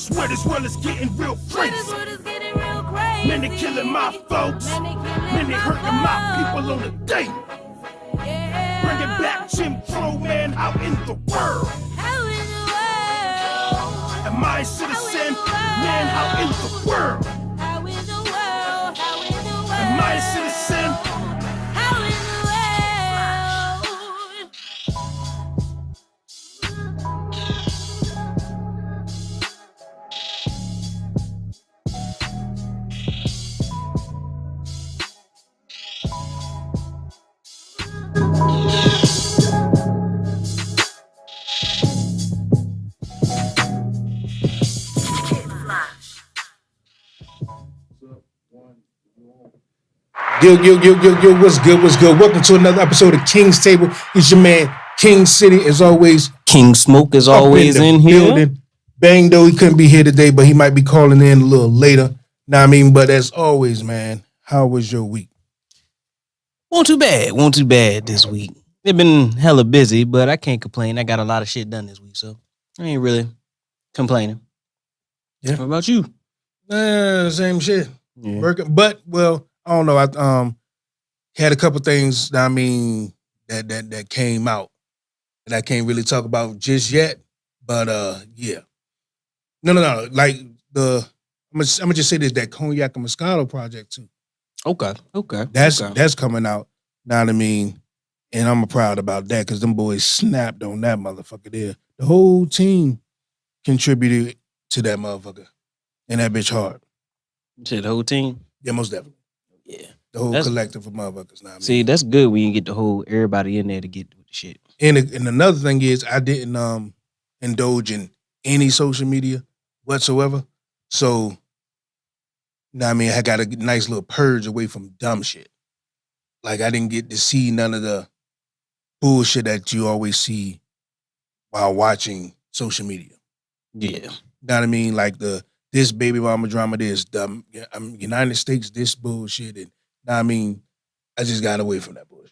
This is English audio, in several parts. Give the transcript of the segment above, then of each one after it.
Swear this world is getting real crazy. Man, they killing my folks. Man, they hurting my people on the day. Bringing back Jim Crow, man, out in the world. Am I a citizen? Man, how in the world? Am I a citizen? Yo, what's good? Welcome to another episode of King's Table. It's your man, King City, as always. King Smoke is always in here. Building. Bang, though, he couldn't be here today, but he might be calling in a little later. Know what I mean? But as always, man, how was your week? Won't too bad this week. They've been hella busy, but I can't complain. I got a lot of shit done this week, so I ain't really complaining. Yeah. What about you? Same shit. Yeah. Working, but, well, I don't know. I had a couple things that came out that I can't really talk about just yet. But yeah. No. Like I'm gonna just say this, that Cognac and Moscato project too. Okay. That's coming out. Know what I mean? And I'm proud about that because them boys snapped on that motherfucker there. The whole team contributed to that motherfucker. And that bitch hard. Shit, the whole team? Yeah, most definitely. Yeah. The whole collective of motherfuckers now. See, that's good when you get the whole everybody in there to get with the shit. And another thing is I didn't indulge in any social media whatsoever. So, I mean, I got a nice little purge away from dumb shit. Like I didn't get to see none of the bullshit that you always see while watching social media. Yeah. Know what I mean? Like this baby mama drama, this dumb United States, this bullshit, and I mean, I just got away from that bullshit.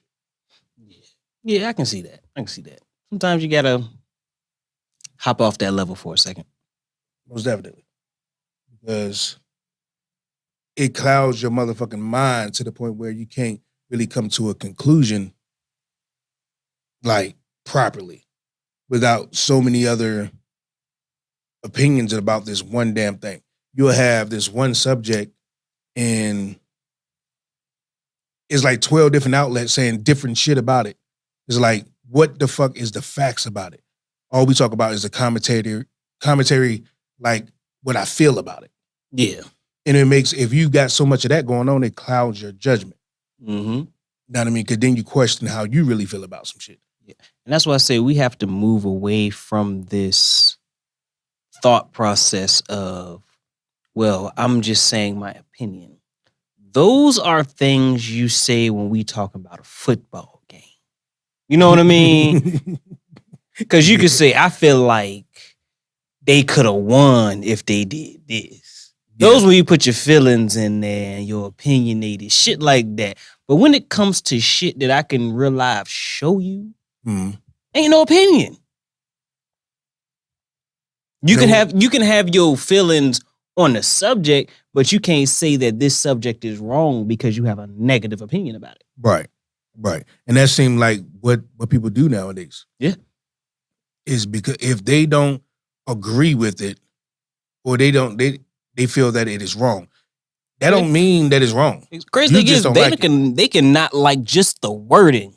Yeah, I can see that. Sometimes you gotta hop off that level for a second. Most definitely. Because it clouds your motherfucking mind to the point where you can't really come to a conclusion like properly without so many other opinions about this one damn thing. You'll have this one subject and it's like 12 different outlets saying different shit about it. It's like, what the fuck is the facts about it? All we talk about is the commentary, like what I feel about it. Yeah. And it makes, if you got so much of that going on, it clouds your judgment. Mm-hmm. You know what I mean? Because then you question how you really feel about some shit. Yeah. And that's why I say we have to move away from this thought process of, well, I'm just saying my opinion. Those are things you say when we talk about a football game. You know what I mean? Because you could say, I feel like they could have won if they did this. Yeah. Those when you put your feelings in there and your opinionated shit like that. But when it comes to shit that I can real life show you, ain't no opinion. You can have your feelings on the subject, but you can't say that this subject is wrong because you have a negative opinion about it. Right. And that seemed like what people do nowadays. Yeah. Is because if they don't agree with it or they feel that it is wrong, that don't mean that it's wrong. It's crazy thing is they can not like just the wording.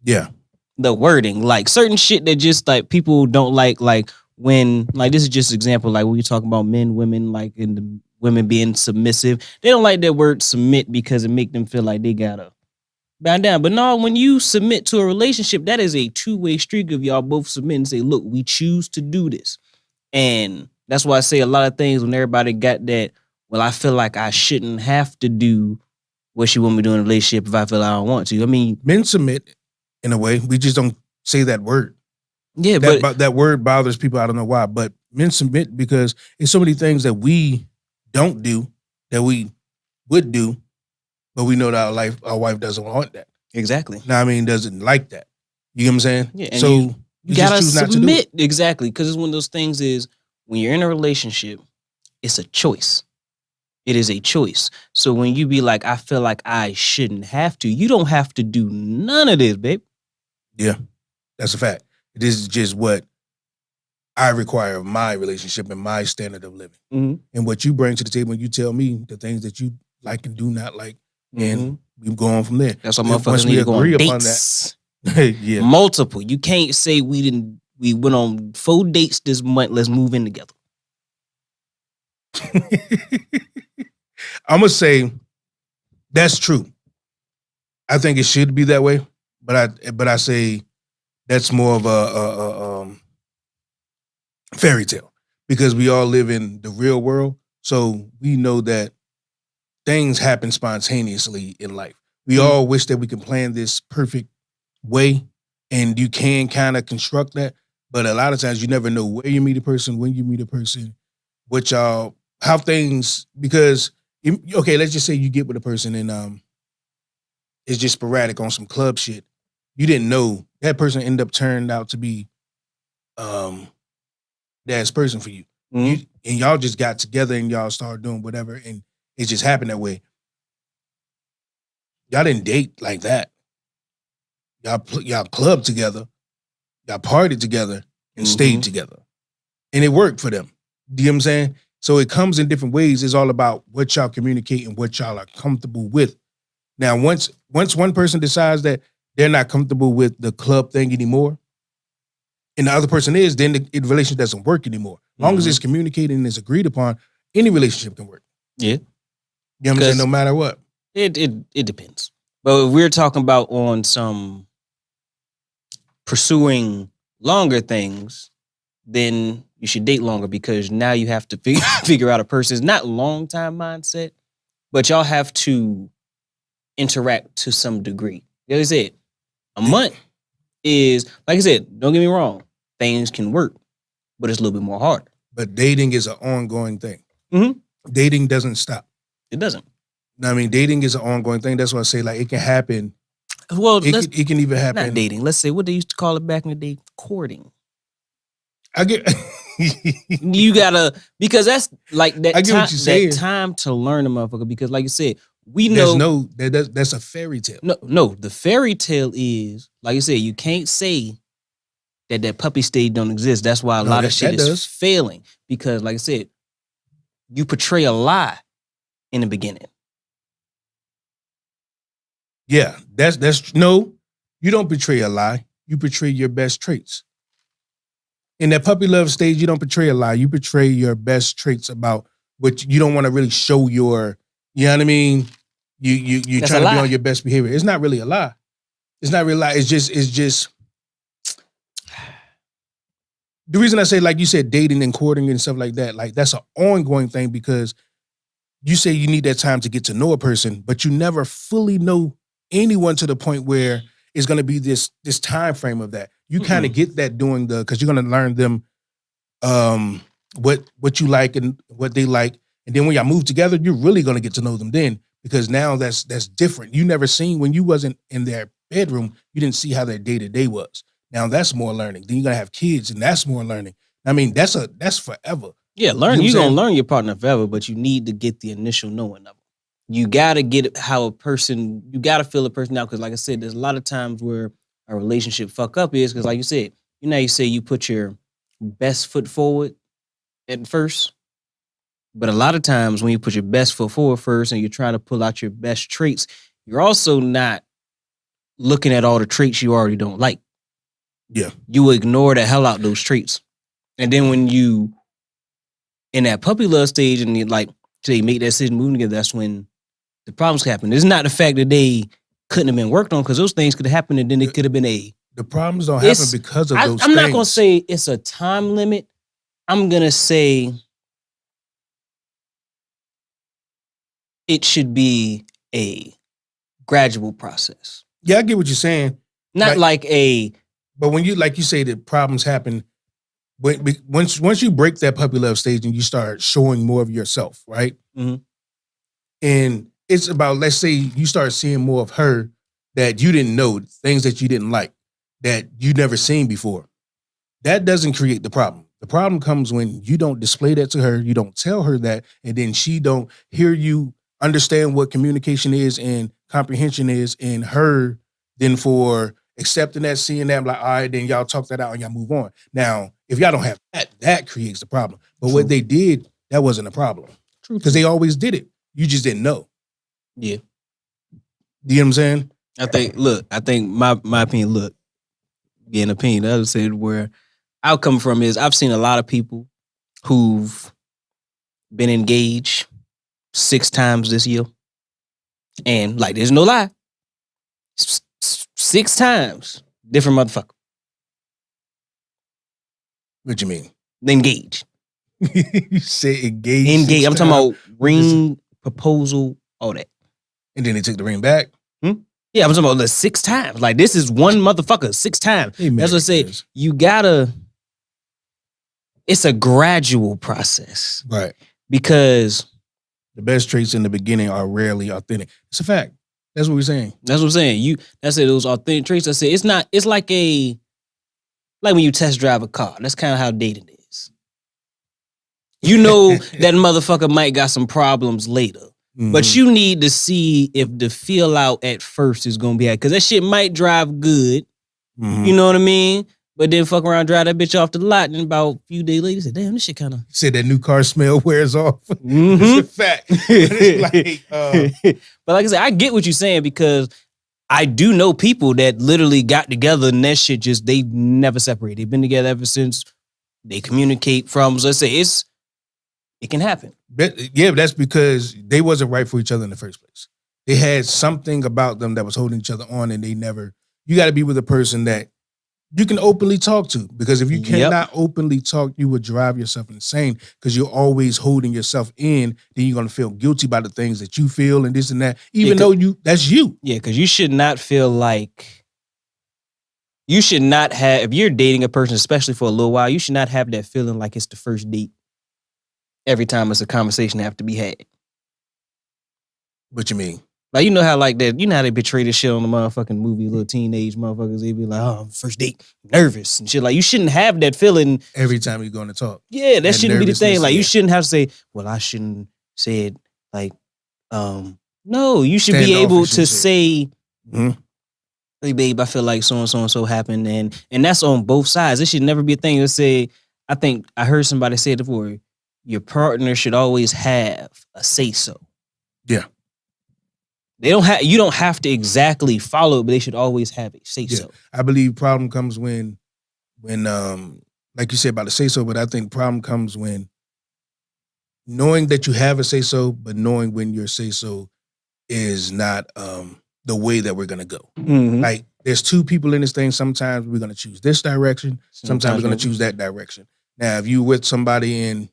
Yeah. The wording. Like certain shit that just like people don't like when, like, this is just an example, like when you talk about men, women, like, and the women being submissive, they don't like that word submit because it make them feel like they gotta bow down. But no, when you submit to a relationship, that is a two-way street of y'all both submit and say, look, we choose to do this. And that's why I say a lot of things when everybody got that, well, I feel like I shouldn't have to do what she want me to do in a relationship if I feel I don't want to. I mean, men submit in a way. We just don't say that word. Yeah, but that word bothers people. I don't know why, but men submit because it's so many things that we don't do that we would do, but we know that our wife doesn't want that. Exactly. Now, I mean, doesn't like that. You get what I'm saying? Yeah. And so you gotta just choose submit. not to do it. Exactly. Because it's one of those things is when you're in a relationship, it's a choice. It is a choice. So when you be like, I feel like I shouldn't have to, you don't have to do none of this, babe. Yeah, that's a fact. This is just what I require of my relationship and my standard of living. Mm-hmm. And what you bring to the table, you tell me the things that you like and do not like, and we go on from there. That's why Once motherfuckers we need to go on agree upon dates. Yeah. Multiple. You can't say we went on 4 dates this month. Let's move in together. I'm gonna say that's true. I think it should be that way, but I say that's more of a fairy tale because we all live in the real world, so we know that things happen spontaneously in life. We all wish that we could plan this perfect way, and you can kind of construct that, but a lot of times you never know where you meet a person, when you meet a person, what y'all, how things, because, okay, let's just say you get with a person and it's just sporadic on some club shit. You didn't know that person ended up turned out to be that's person for you. Mm-hmm. And y'all just got together and y'all started doing whatever, and it just happened that way. Y'all didn't date like that. Y'all clubbed together, y'all partied together, and stayed together. And it worked for them. Do you know what I'm saying? So it comes in different ways. It's all about what y'all communicate and what y'all are comfortable with. Now, once one person decides that they're not comfortable with the club thing anymore, and the other person is, then the relationship doesn't work anymore. As long as it's communicated and it's agreed upon, any relationship can work. Yeah. You know what I'm saying? No matter what. It depends. But if we're talking about on some pursuing longer things, then you should date longer because now you have to figure out a person's not long time mindset, but y'all have to interact to some degree. Like I said, a month is, like I said, don't get me wrong, things can work, but it's a little bit more hard. But dating is an ongoing thing. Mm-hmm. Dating doesn't stop. It doesn't. I mean, dating is an ongoing thing. That's why I say, like, it can happen. Well, it can even happen. Not dating. Let's say what they used to call it back in the day, courting. I get. You gotta, because that's like that. I get what you're saying. That time to learn a motherfucker. Because, like you said, we know that's a fairy tale. No. The fairy tale is, like you said, you can't say that puppy stage don't exist. That's why a lot of shit is failing. Because, like I said, you portray a lie in the beginning. Yeah, that's no. You don't portray a lie. You portray your best traits. In that puppy love stage, you don't portray a lie. You portray your best traits about what you don't want to really show your. You know what I mean? You're trying to be on your best behavior. It's not really a lie. It's not really a lie. It's just. The reason I say, like you said, dating and courting and stuff like that, like that's an ongoing thing because you say you need that time to get to know a person, but you never fully know anyone to the point where it's going to be this time frame of that. You kind of get that doing because you're going to learn them what you like and what they like. And then when y'all move together, you're really going to get to know them then because now that's different. You never seen when you wasn't in their bedroom, you didn't see how their day-to-day was. Now that's more learning. Then you're going to have kids and that's more learning. I mean, that's forever. Yeah, learn. You're going to learn your partner forever, but you need to get the initial knowing of them. You got to get how a person, you got to feel a person out. Because like I said, there's a lot of times where a relationship fuck up is because like you said, you say you put your best foot forward at first. But a lot of times when you put your best foot forward first and you're trying to pull out your best traits, you're also not looking at all the traits you already don't like. Yeah. You ignore the hell out those traits. And then when you in that puppy love stage and you like, they make that decision moving together, that's when the problems happen. It's not the fact that they couldn't have been worked on because those things could have happened and then it could have been the problems don't happen because of those things. I'm not going to say it's a time limit. I'm going to say it should be a gradual process. Yeah, I get what you're saying. Not like a... But when you, like you say, the problems happen, once you break that puppy love stage and you start showing more of yourself, right? Mm-hmm. And it's about, let's say you start seeing more of her that you didn't know, things that you didn't like, that you never seen before. That doesn't create the problem. The problem comes when you don't display that to her, you don't tell her that, and then she don't hear you understand what communication is and comprehension is in her, then for accepting that, seeing that, I'm like, all right, then y'all talk that out and y'all move on. Now, if y'all don't have that, that creates the problem. But True. what they did, that wasn't a problem. True. Because they always did it. You just didn't know. Yeah. You know what I'm saying? I think my opinion, look, yeah, an opinion, I would say where I'll come from is I've seen a lot of people who've been engaged 6 times this year. And like, there's no lie. 6 times, different motherfucker. What you mean? Engaged. You say engaged. Engaged. I'm talking times, about ring, proposal, all that. and then they took the ring back. Yeah, I'm talking about the 6 times. Like, this is one motherfucker 6 times. They That's what I say. married, yes. You gotta. It's a gradual process Right. because The best traits in the beginning are rarely authentic. It's a fact. That's what we're saying. that's what I'm saying. That's it. Those authentic traits. I say it's not. It's like when you test drive a car. That's kind of how dating is. You know that motherfucker might got some problems later. But Mhm. you need to see if the feel out at first is gonna be because that shit might drive good. Mhm. You know what I mean? But then fuck around, drive that bitch off the lot, and about a few days later, you say, damn, this shit kind of. Said that new car smell wears off. Mm-hmm. It's a fact. But it's like, But like I said, I get what you're saying because I do know people that literally got together and that shit just, they never separated. They've been together ever since. They communicate from, let's say, it can happen. yeah, but that's because they wasn't right for each other in the first place. They had something about them that was holding each other on, and they never. You got to be with a person that you can openly talk to, because if you Yep. cannot openly talk, you would drive yourself insane because you're always holding yourself in. Then you're gonna feel guilty about the things that you feel and this and that, even though that's you. Yeah, because you should not feel like, you should not have, if you're dating a person, especially for a little while, you should not have that feeling like it's the first date every time it's a conversation that have to be had. What you mean? Like, you know how like that, you know how they betray this shit on the motherfucking movie, little teenage motherfuckers, they be like, oh, first date, nervous and shit. Like, you shouldn't have that feeling. Every time you're going to talk. Yeah, that That shouldn't be the thing. nervousness, Like, yeah. you shouldn't have to say, well, I shouldn't say it. Like, no, you should be Stand off able and to shit. say, Mhm. hey, babe, I feel like so and so and so happened. And that's on both sides. It should never be a thing to say, I think I heard somebody say it before, your partner should always have a say-so. Yeah. They don't have, you don't have to exactly follow it, but they should always have a say-so. I believe problem comes when like you said about the say so, but I think problem comes when knowing that you have a say so, but knowing when your say so is not the way that we're gonna go. Mhm. Like, there's 2 people in this thing. Sometimes we're gonna choose this direction. Sometimes we're gonna choose that direction. Now, if you with somebody and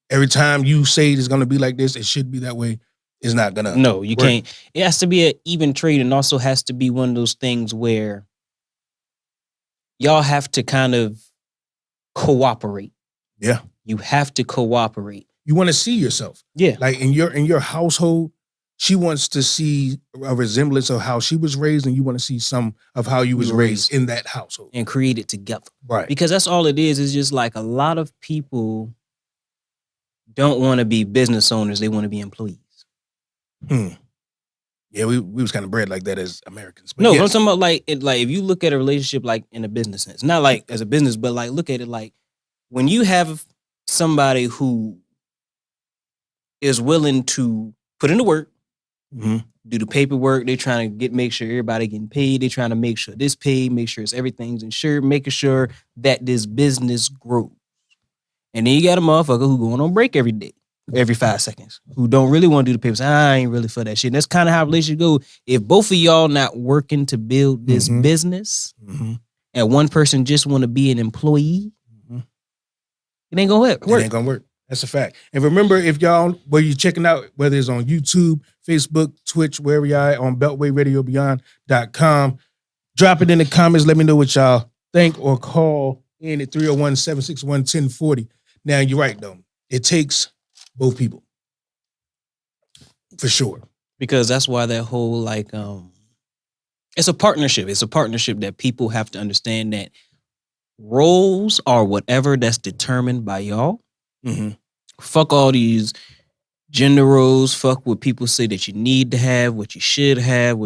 every time you say it's gonna be like this, it should be that way, it's not gonna. No, you work. can't. It has to be an even trade, and also has to be one of those things where y'all have to kind of cooperate. Yeah. You have to cooperate. You want to see yourself. Yeah. Like in your household, she wants to see a resemblance of how she was raised, and you want to see some of how you was raised in that household. And create it together. Right. Because that's all it is just like a lot of people don't want to be business owners, they want to be employees. Yeah, we was kind of bred like that as Americans. But No, yes. I'm talking about like if you look at a relationship like in a business sense, not like as a business, but like look at it like when you have somebody who is willing to put in the work, Mhm. do the paperwork, they trying to make sure everybody getting paid, they trying to make sure this paid, make sure everything's insured, making sure that this business grows. And then you got a motherfucker who going on break every day, every 5 seconds, who don't really want to do the papers. I ain't really for that shit. And that's kind of how relationships go. If both of y'all not working to build this Mhm. business, Mhm. and one person just want to be an employee, Mhm. it ain't gonna work. It ain't gonna work. That's a fact. And remember, if y'all, where you checking out, whether it's on YouTube, Facebook, Twitch, wherever y'all at, on BeltwayRadioBeyond.com, drop it in the comments. Let me know what y'all think, or call in at 301-761-1040. Now, you're right, though. It takes both people. For sure. Because that's why that whole like it's a partnership. It's a partnership that people have to understand that roles are whatever that's determined by y'all. Mm-hmm. Fuck all these gender roles. Fuck what people say that you need to have, what you should have,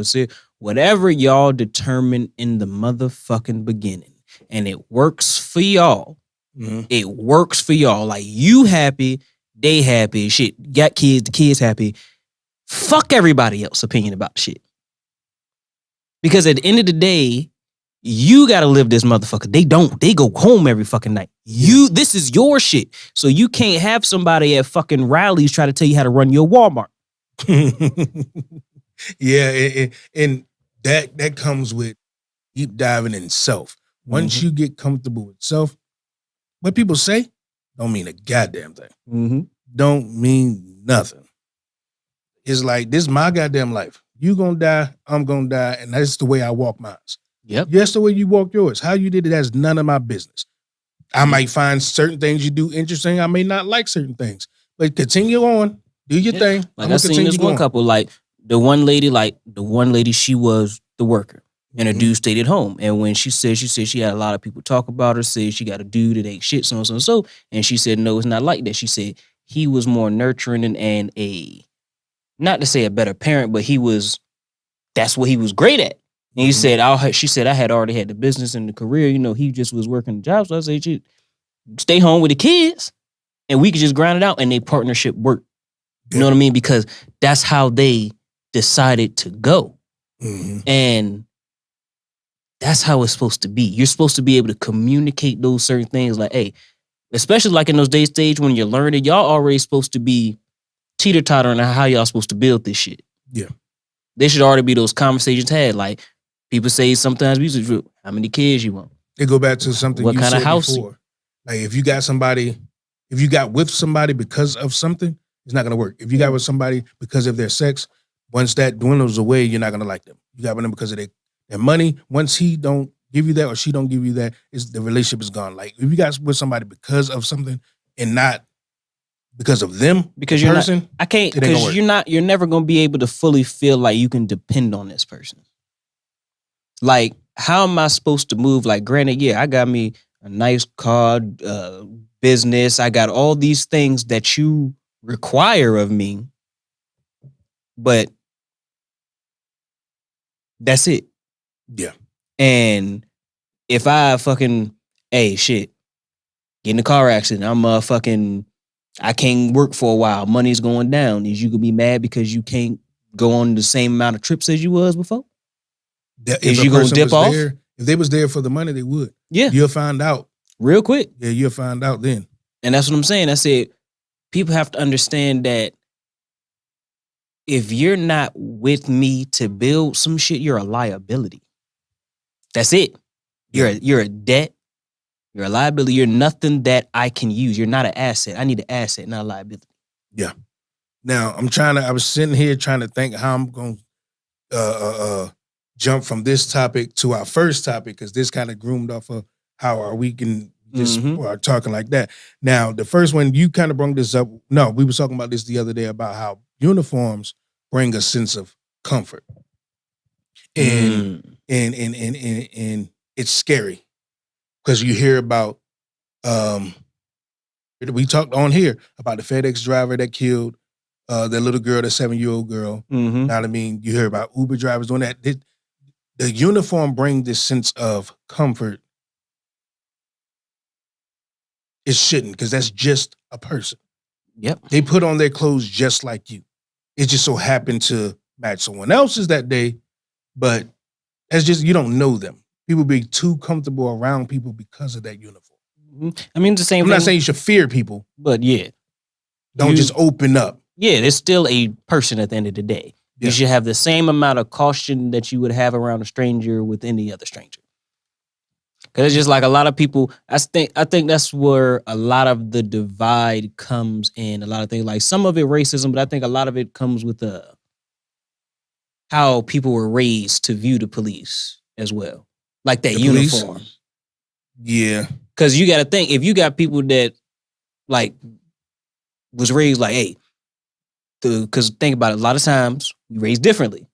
whatever y'all determine in the motherfucking beginning. And it works for y'all. Mm-hmm. It works for y'all. Like, you happy, they happy. Shit, got kids, the kids happy. Fuck everybody else's opinion about shit. Because at the end of the day, you gotta live this motherfucker. They don't. They go home every fucking night. This is your shit. So you can't have somebody at fucking rallies try to tell you how to run your Walmart. Yeah, and that comes with deep diving in self. Once you get comfortable with self, what people say don't mean a goddamn thing. Mm-hmm. Don't mean nothing. It's like, this is my goddamn life. You gonna die, I'm gonna die, and that's the way I walk mine. Yep. That's the way you walk yours. How you did it, that's none of my business. I might find certain things you do interesting. I may not like certain things. But continue on. Do your thing. Like, I seen this one couple, like the one lady, she was the worker. And her dude stayed at home. And when she said she had a lot of people talk about her, said she got a dude that ain't shit, so. And she said, no, it's not like that. She said he was more nurturing and not to say a better parent, but that's what he was great at. And he said, she said, I had already had the business and the career. He just was working the job. So I said, you stay home with the kids and we could just grind it out, and they partnership worked. You know what I mean? Because that's how they decided to go. Mm-hmm. And that's how it's supposed to be. You're supposed to be able to communicate those certain things. Like, hey, especially like in those day stage when you're learning, y'all already supposed to be teeter-totter on how y'all supposed to build this shit. Yeah. There should already be those conversations had. Like, people say sometimes, how many kids you want? They go back to something What you kind said of house before. Like, if you got with somebody because of something, it's not going to work. If you got with somebody because of their sex, once that dwindles away, you're not going to like them. You got with them because of their money. Once he don't give you that or she don't give you that, the relationship is gone. Like, if you got with somebody because of something and not because of them, because you're you're never going to be able to fully feel like you can depend on this person. Like, how am I supposed to move? Like, granted, yeah, I got me a nice car, business. I got all these things that you require of me, but that's it. Yeah. And if I fucking, get in a car accident, I can't work for a while, money's going down, is you gonna be mad because you can't go on the same amount of trips as you was before? Is you gonna dip off? If they was there for the money, they would. Yeah. You'll find out. Real quick. Yeah, you'll find out then. And that's what I'm saying. I said, people have to understand that if you're not with me to build some shit, you're a liability. That's it. You're a debt. You're a liability. You're nothing that I can use. You're not an asset. I need an asset, not a liability. Yeah. Now, I was sitting here trying to think how I'm going to jump from this topic to our first topic, because this kind of groomed off of how our week and just are talking like that. Now, the first one, you kind of brought this up. No, we were talking about this the other day about how uniforms bring a sense of comfort. And it's scary because you hear about, we talked on here about the FedEx driver that killed that little girl, the 7-year-old girl. Mm-hmm. You know what I mean? You hear about Uber drivers doing that. The uniform brings this sense of comfort. It shouldn't, because that's just a person. Yep. They put on their clothes just like you. It just so happened to match someone else's that day, but that's just, you don't know them. People be too comfortable around people because of that uniform. I mean, the same I'm thing. not saying you should fear people, but yeah. Don't just open up. Yeah, there's still a person at the end of the day. Yeah. You should have the same amount of caution that you would have around a stranger with any other stranger. Because it's just like a lot of people, I think that's where a lot of the divide comes in. A lot of things, like some of it racism, but I think a lot of it comes with how people were raised to view the police as well. Like that uniform. Yeah. Because you got to think, if you got people that like was raised like, hey, because think about it, a lot of times we raised differently.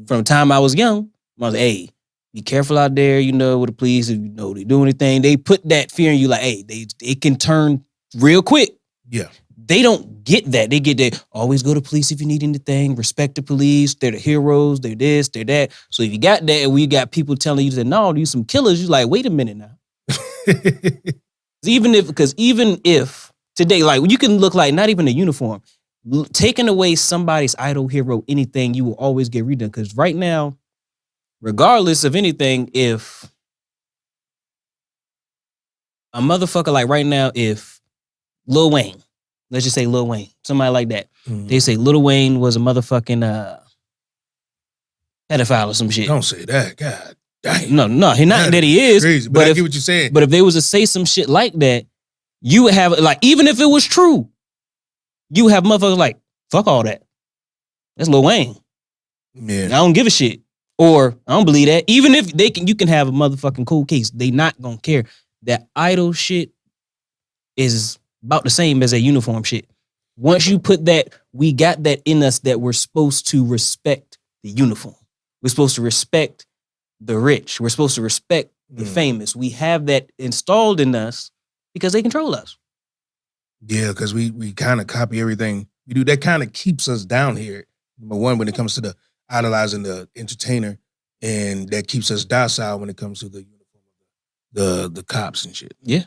From the time I was young, I was like, hey, be careful out there, you know, with the police. If you know they do anything, they put that fear in you like, hey, they can turn real quick. Yeah. They don't get that. They get that, always go to police if you need anything. Respect the police. They're the heroes. They're this, they're that. So if you got that and we got people telling you that, no, these some killers, you're like, wait a minute now. Even if today, like, you can look like not even a uniform, taking away somebody's idol, hero, anything, you will always get redone. Because right now, regardless of anything, if a motherfucker, like right now, if Lil Wayne, let's just say Lil Wayne, somebody like that, they say Lil Wayne was a motherfucking pedophile or some shit. Don't say that. God damn. No, he not that he is. Crazy, but I get what you're saying. But if they was to say some shit like that, you would have, like, even if it was true, you would have motherfuckers like, fuck all that. That's Lil Wayne. Yeah. I don't give a shit. Or I don't believe that. Even if you can have a motherfucking cold case, they not gonna care. That idol shit is about the same as that uniform shit. Once you put that, we got that in us that we're supposed to respect the uniform. We're supposed to respect the rich. We're supposed to respect the famous. We have that installed in us because they control us. Yeah, because we kind of copy everything we do. That kind of keeps us down here. Number one, when it comes to the idolizing the entertainer, and that keeps us docile when it comes to the uniform, the cops and shit. Yeah.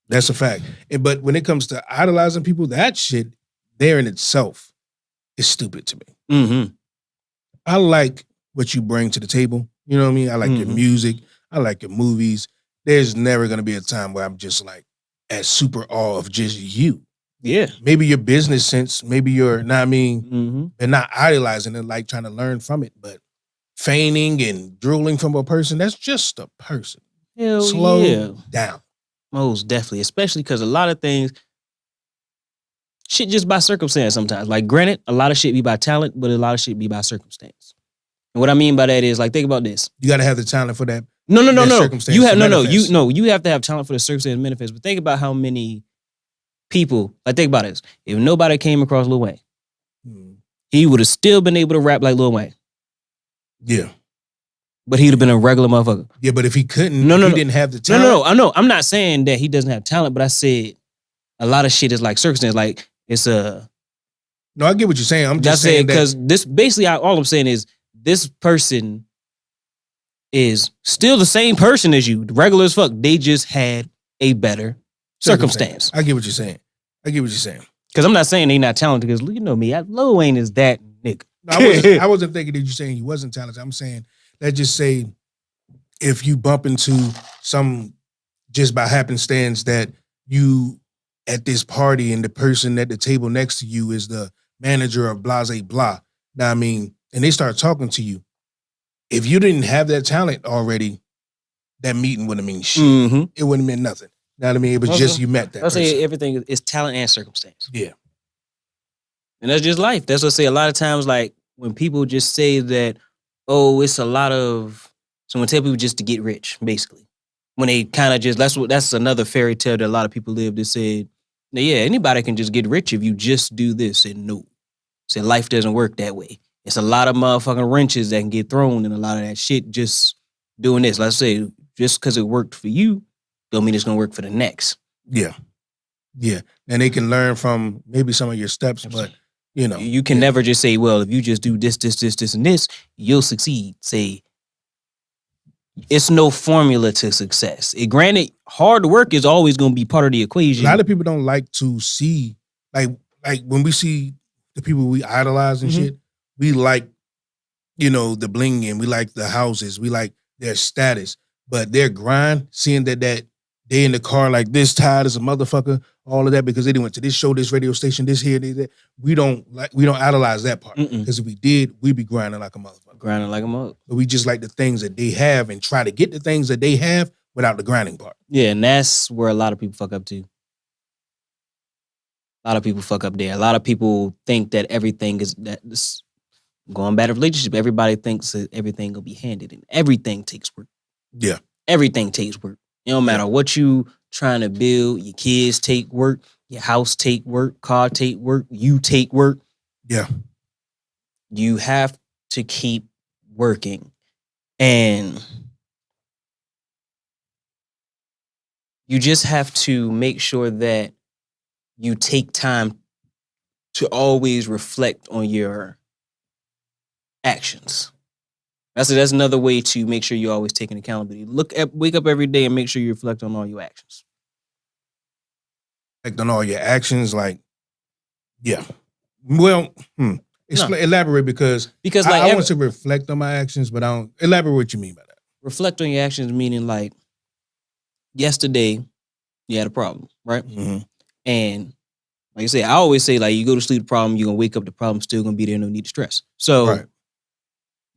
That's a fact. But when it comes to idolizing people, that shit there in itself is stupid to me. Mm-hmm. I like what you bring to the table. You know what I mean? I like your music. I like your movies. There's never going to be a time where I'm just like at super awe of just you. Yeah. Maybe your business sense, maybe you're, not I mean, and not idolizing it, like trying to learn from it, but feigning and drooling from a person, that's just a person. Hell Slow down. Most definitely, especially because a lot of things, shit just by circumstance sometimes. Like, granted, a lot of shit be by talent, but a lot of shit be by circumstance. And what I mean by that is, like, think about this. You got to have the talent for that. No. You have you have to have talent for the circumstance to manifest. But think about how many people, like, think about this. If nobody came across Lil Wayne, he would have still been able to rap like Lil Wayne. Yeah. But he'd have been a regular motherfucker. Yeah, but if he couldn't, he didn't have the talent. No, I know. I'm not saying that he doesn't have talent, but I said a lot of shit is like circumstance. Like, it's a... No, I get what you're saying. I'm just saying that... Because this, basically, all I'm saying is this person is still the same person as you, regular as fuck. They just had a better circumstance. I get what you're saying. Because I'm not saying they not talented, because you know me, Lil Wayne is that nigga. No, I wasn't thinking that you're saying he wasn't talented. I'm saying, let's just say if you bump into some, just by happenstance, that you at this party and the person at the table next to you is the manager of blase blah. Now, I mean, and they start talking to you. If you didn't have that talent already, that meeting wouldn't mean shit. It wouldn't mean nothing. You know what I mean? It was just you met that person. I say everything is talent and circumstance. Yeah. And that's just life. That's what I say a lot of times, like, when people just say that, oh, it's a lot of, someone tell people just to get rich, basically. When they kind of just, that's another fairy tale that a lot of people live that said, yeah, anybody can just get rich if you just do this. And no. Said life doesn't work that way. It's a lot of motherfucking wrenches that can get thrown and a lot of that shit just doing this. Let's say, just because it worked for you, don't mean it's going to work for the next. Yeah. Yeah. And they can learn from maybe some of your steps, but, you know. You can never just say, well, if you just do this, and this, you'll succeed. Say, it's no formula to success. Granted, hard work is always going to be part of the equation. A lot of people don't like to see, like when we see the people we idolize and shit, we like, you know, the bling and we like the houses, we like their status, but their grind, seeing that they in the car like this, tired as a motherfucker, all of that because they went to this show, this radio station, this here, this, that. We don't idolize that part because if we did, we'd be grinding like a motherfucker. Grinding like a motherfucker. But we just like the things that they have and try to get the things that they have without the grinding part. Yeah, and that's where a lot of people fuck up too. A lot of people fuck up there. A lot of people think that everything is going back to relationship. Everybody thinks that everything will be handed, and everything takes work. Yeah, everything takes work. It don't matter what you trying to build. Your kids take work. Your house take work. Car take work. You take work. Yeah, you have to keep working. And you just have to make sure that you take time to always reflect on your actions. That's another way to make sure you're always taking accountability. Wake up every day and make sure you reflect on all your actions. Reflect on all your actions, like, yeah. Well, elaborate because like I want to reflect on my actions, but I don't elaborate what you mean by that. Reflect on your actions, meaning like yesterday you had a problem, right? Mm-hmm. And like I say, I always say, like, you go to sleep, the problem, you're gonna wake up, the problem still gonna be there, no need to stress. So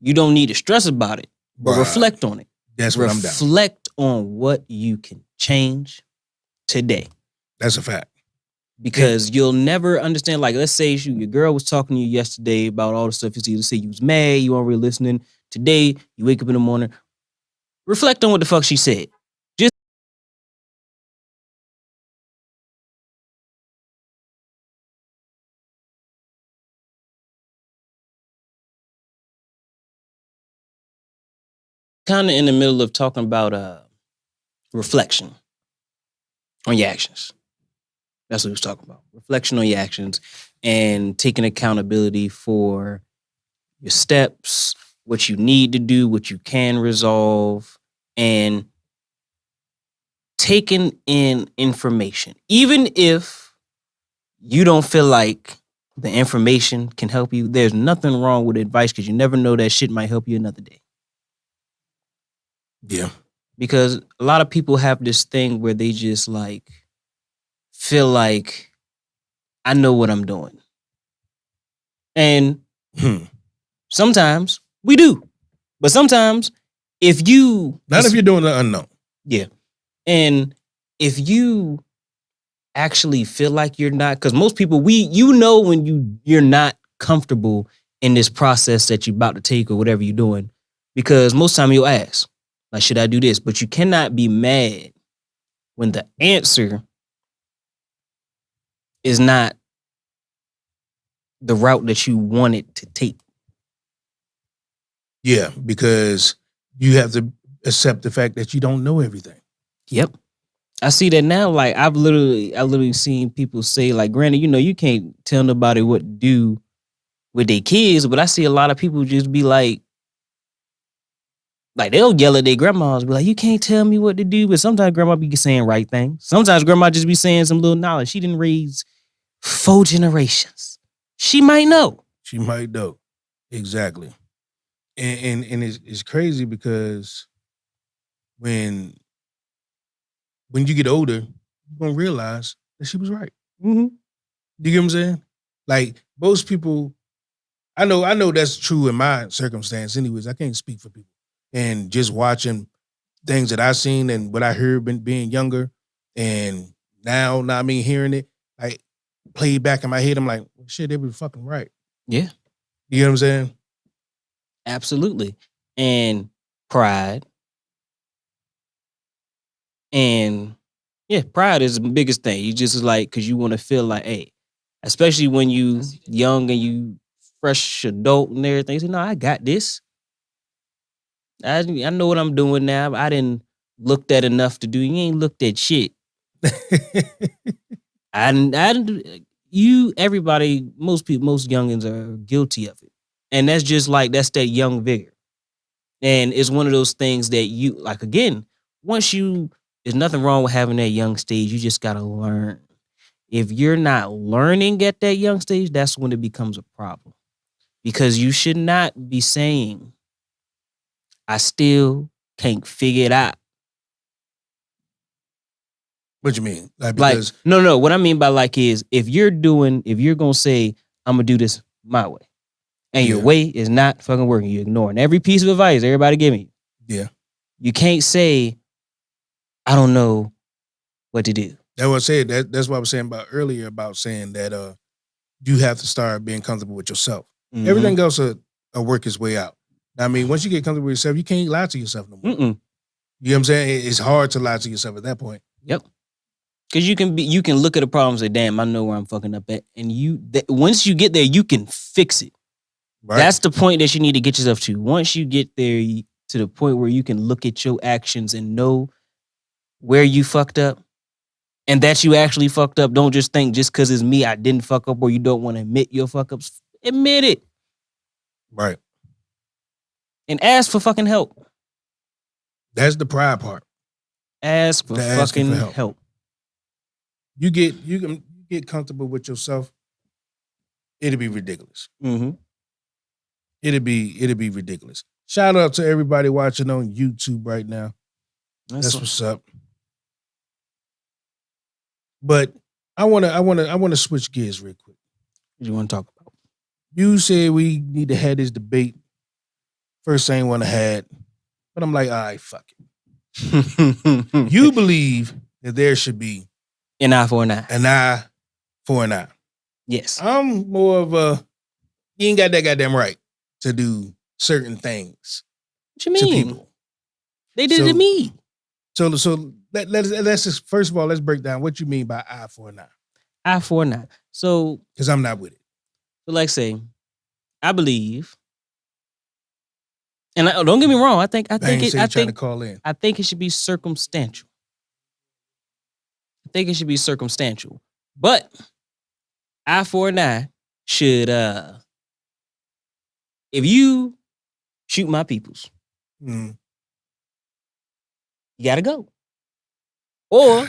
you don't need to stress about it, but reflect on it. That's what I'm down. Reflect on what you can change today. That's a fact. Because you'll never understand, like, let's say your girl was talking to you yesterday about all the stuff you see. Let's say you was mad, you weren't really listening. Today, you wake up in the morning, reflect on what the fuck she said. Kind of in the middle of talking about reflection on your actions. That's what he was talking about. Reflection on your actions and taking accountability for your steps, what you need to do, what you can resolve, and taking in information. Even if you don't feel like the information can help you, there's nothing wrong with advice because you never know that shit might help you another day. Yeah. Because a lot of people have this thing where they just like feel like I know what I'm doing. And sometimes we do. But sometimes if you... Not if you're doing the unknown. Yeah. And if you actually feel like you're not, because most people, when you're not comfortable in this process that you're about to take or whatever you're doing, because most time you'll ask, like, should I do this? But you cannot be mad when the answer is not the route that you wanted to take. Yeah, because you have to accept the fact that you don't know everything. Yep. I see that now. Like, I literally seen people say, like, granted, you can't tell nobody what to do with their kids, but I see a lot of people just be like they'll yell at their grandmas, be like, you can't tell me what to do. But sometimes grandma be saying right things. Sometimes grandma just be saying some little knowledge. She didn't raise 4 generations. She might know. She might know. Exactly. And it's crazy because when you get older, you're going to realize that she was right. Mm-hmm. You get what I'm saying? Like, most people, I know that's true in my circumstance anyways. I can't speak for people. And just watching things that I've seen and what I heard being younger, and now hearing it, like, played back in my head, I'm like, well, shit, they were fucking right. Yeah. You know what I'm saying? Absolutely. And pride. And yeah, pride is the biggest thing. You just like, because you want to feel like, hey, especially when you young and you fresh adult and everything. You say, no, I got this. I know what I'm doing now. I didn't look at enough to do. You ain't looked at shit. Everybody, most people, most youngins are guilty of it. And that's just like, that's that young vigor. And it's one of those things that you, like, again, there's nothing wrong with having that young stage. You just got to learn. If you're not learning at that young stage, that's when it becomes a problem. Because you should not be saying, I still can't figure it out. What you mean? Because no. What I mean by like is if you're going to say, I'm going to do this my way, and your way is not fucking working, you're ignoring every piece of advice everybody giving you. Yeah. You can't say, I don't know what to do. That's what I said. That's what I was saying about earlier about saying that you have to start being comfortable with yourself. Mm-hmm. Everything else will work its way out. I mean, once you get comfortable with yourself, you can't lie to yourself no more. Mm-mm. You know what I'm saying? It's hard to lie to yourself at that point. Yep. Because you can look at the problem and say, damn, I know where I'm fucking up at. And once you get there, you can fix it. Right. That's the point that you need to get yourself to. Once you get there to the point where you can look at your actions and know where you fucked up and that you actually fucked up. Don't just think just because it's me, I didn't fuck up, or you don't want to admit your fuck ups. Admit it. Right. And ask for fucking help. That's the pride part. Ask for fucking help. You can get comfortable with yourself. It'll be ridiculous. Mm-hmm. It'll be ridiculous. Shout out to everybody watching on YouTube right now. That's what's up. But I wanna switch gears real quick. What do you want to talk about? You said we need to have this debate. First thing I want to have, but I'm like, all right, fuck it. You believe that there should be an eye for an eye. An eye for an eye. Yes. I'm more of a, you ain't got that goddamn right to do certain things. What you mean? To people. They did it to me. So let's just, first of all, let's break down what you mean by eye for an eye. Eye for an eye. So, because I'm not with it. So like say, I believe, and don't get me wrong, I think it should be circumstantial. I think it should be circumstantial. But eye for an eye should if you shoot my peoples, you gotta go. Or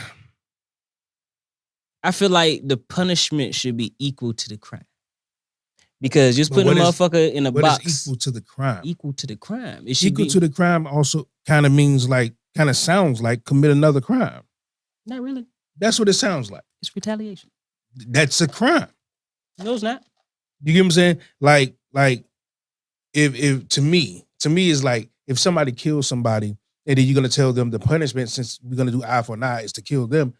I feel like the punishment should be equal to the crime. Because just putting a motherfucker in a box. What is equal to the crime? Equal to the crime. It should equal to the crime also kind of means like, kind of sounds like commit another crime. Not really. That's what it sounds like. It's retaliation. That's a crime. No, it's not. You get what I'm saying? Like if to me is like if somebody kills somebody and then you're gonna tell them the punishment, since we're gonna do eye for an eye, is to kill them,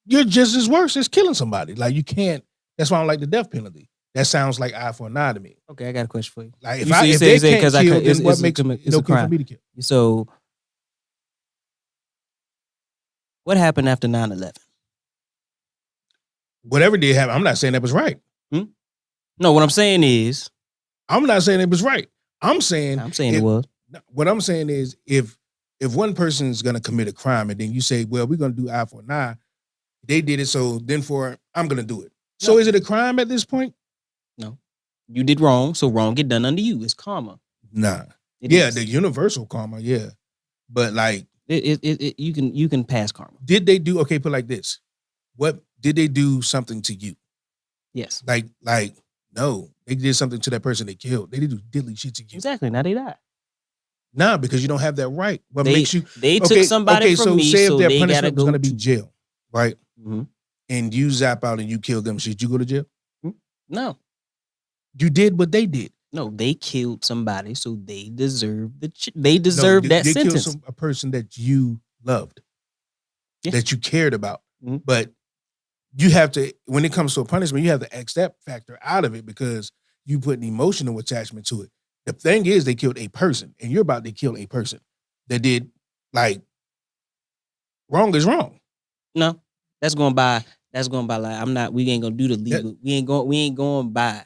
you're just as worse as killing somebody. Like you can't. That's why I don't like the death penalty. That sounds like eye for an eye to me. Okay, I got a question for you. Like if they can't kill, then what makes it okay for me to kill? So, what happened after 9/11? Whatever did happen, I'm not saying that was right. No, what I'm saying is, I'm not saying it was right. I'm saying it was. What I'm saying is, if one person's gonna commit a crime and then you say, well, we're gonna do eye for an eye, they did it, so then I'm gonna do it. No. So is it a crime at this point? No. You did wrong, so wrong get done unto you. It's karma. Nah. The universal karma, yeah. But like you can pass karma. Did they do put it like this? What did they do something to you? Yes. Like no, they did something to that person they killed. They didn't do diddly shit to you. Exactly. Now they die. Nah, because you don't have that right. What makes you they took somebody from me, say if so their they punishment was gonna be jail, right? Mm-hmm. And you zap out and you kill them, should you go to jail? No. You did what they did. No, they killed somebody, so they deserve that sentence. Killed a person that you loved, that you cared about. Mm-hmm. But you have to, when it comes to a punishment, you have to X that factor out of it because you put an emotional attachment to it. The thing is, they killed a person, and you're about to kill a person that did wrong is wrong. No, that's going by like we ain't gonna do the legal. We ain't going by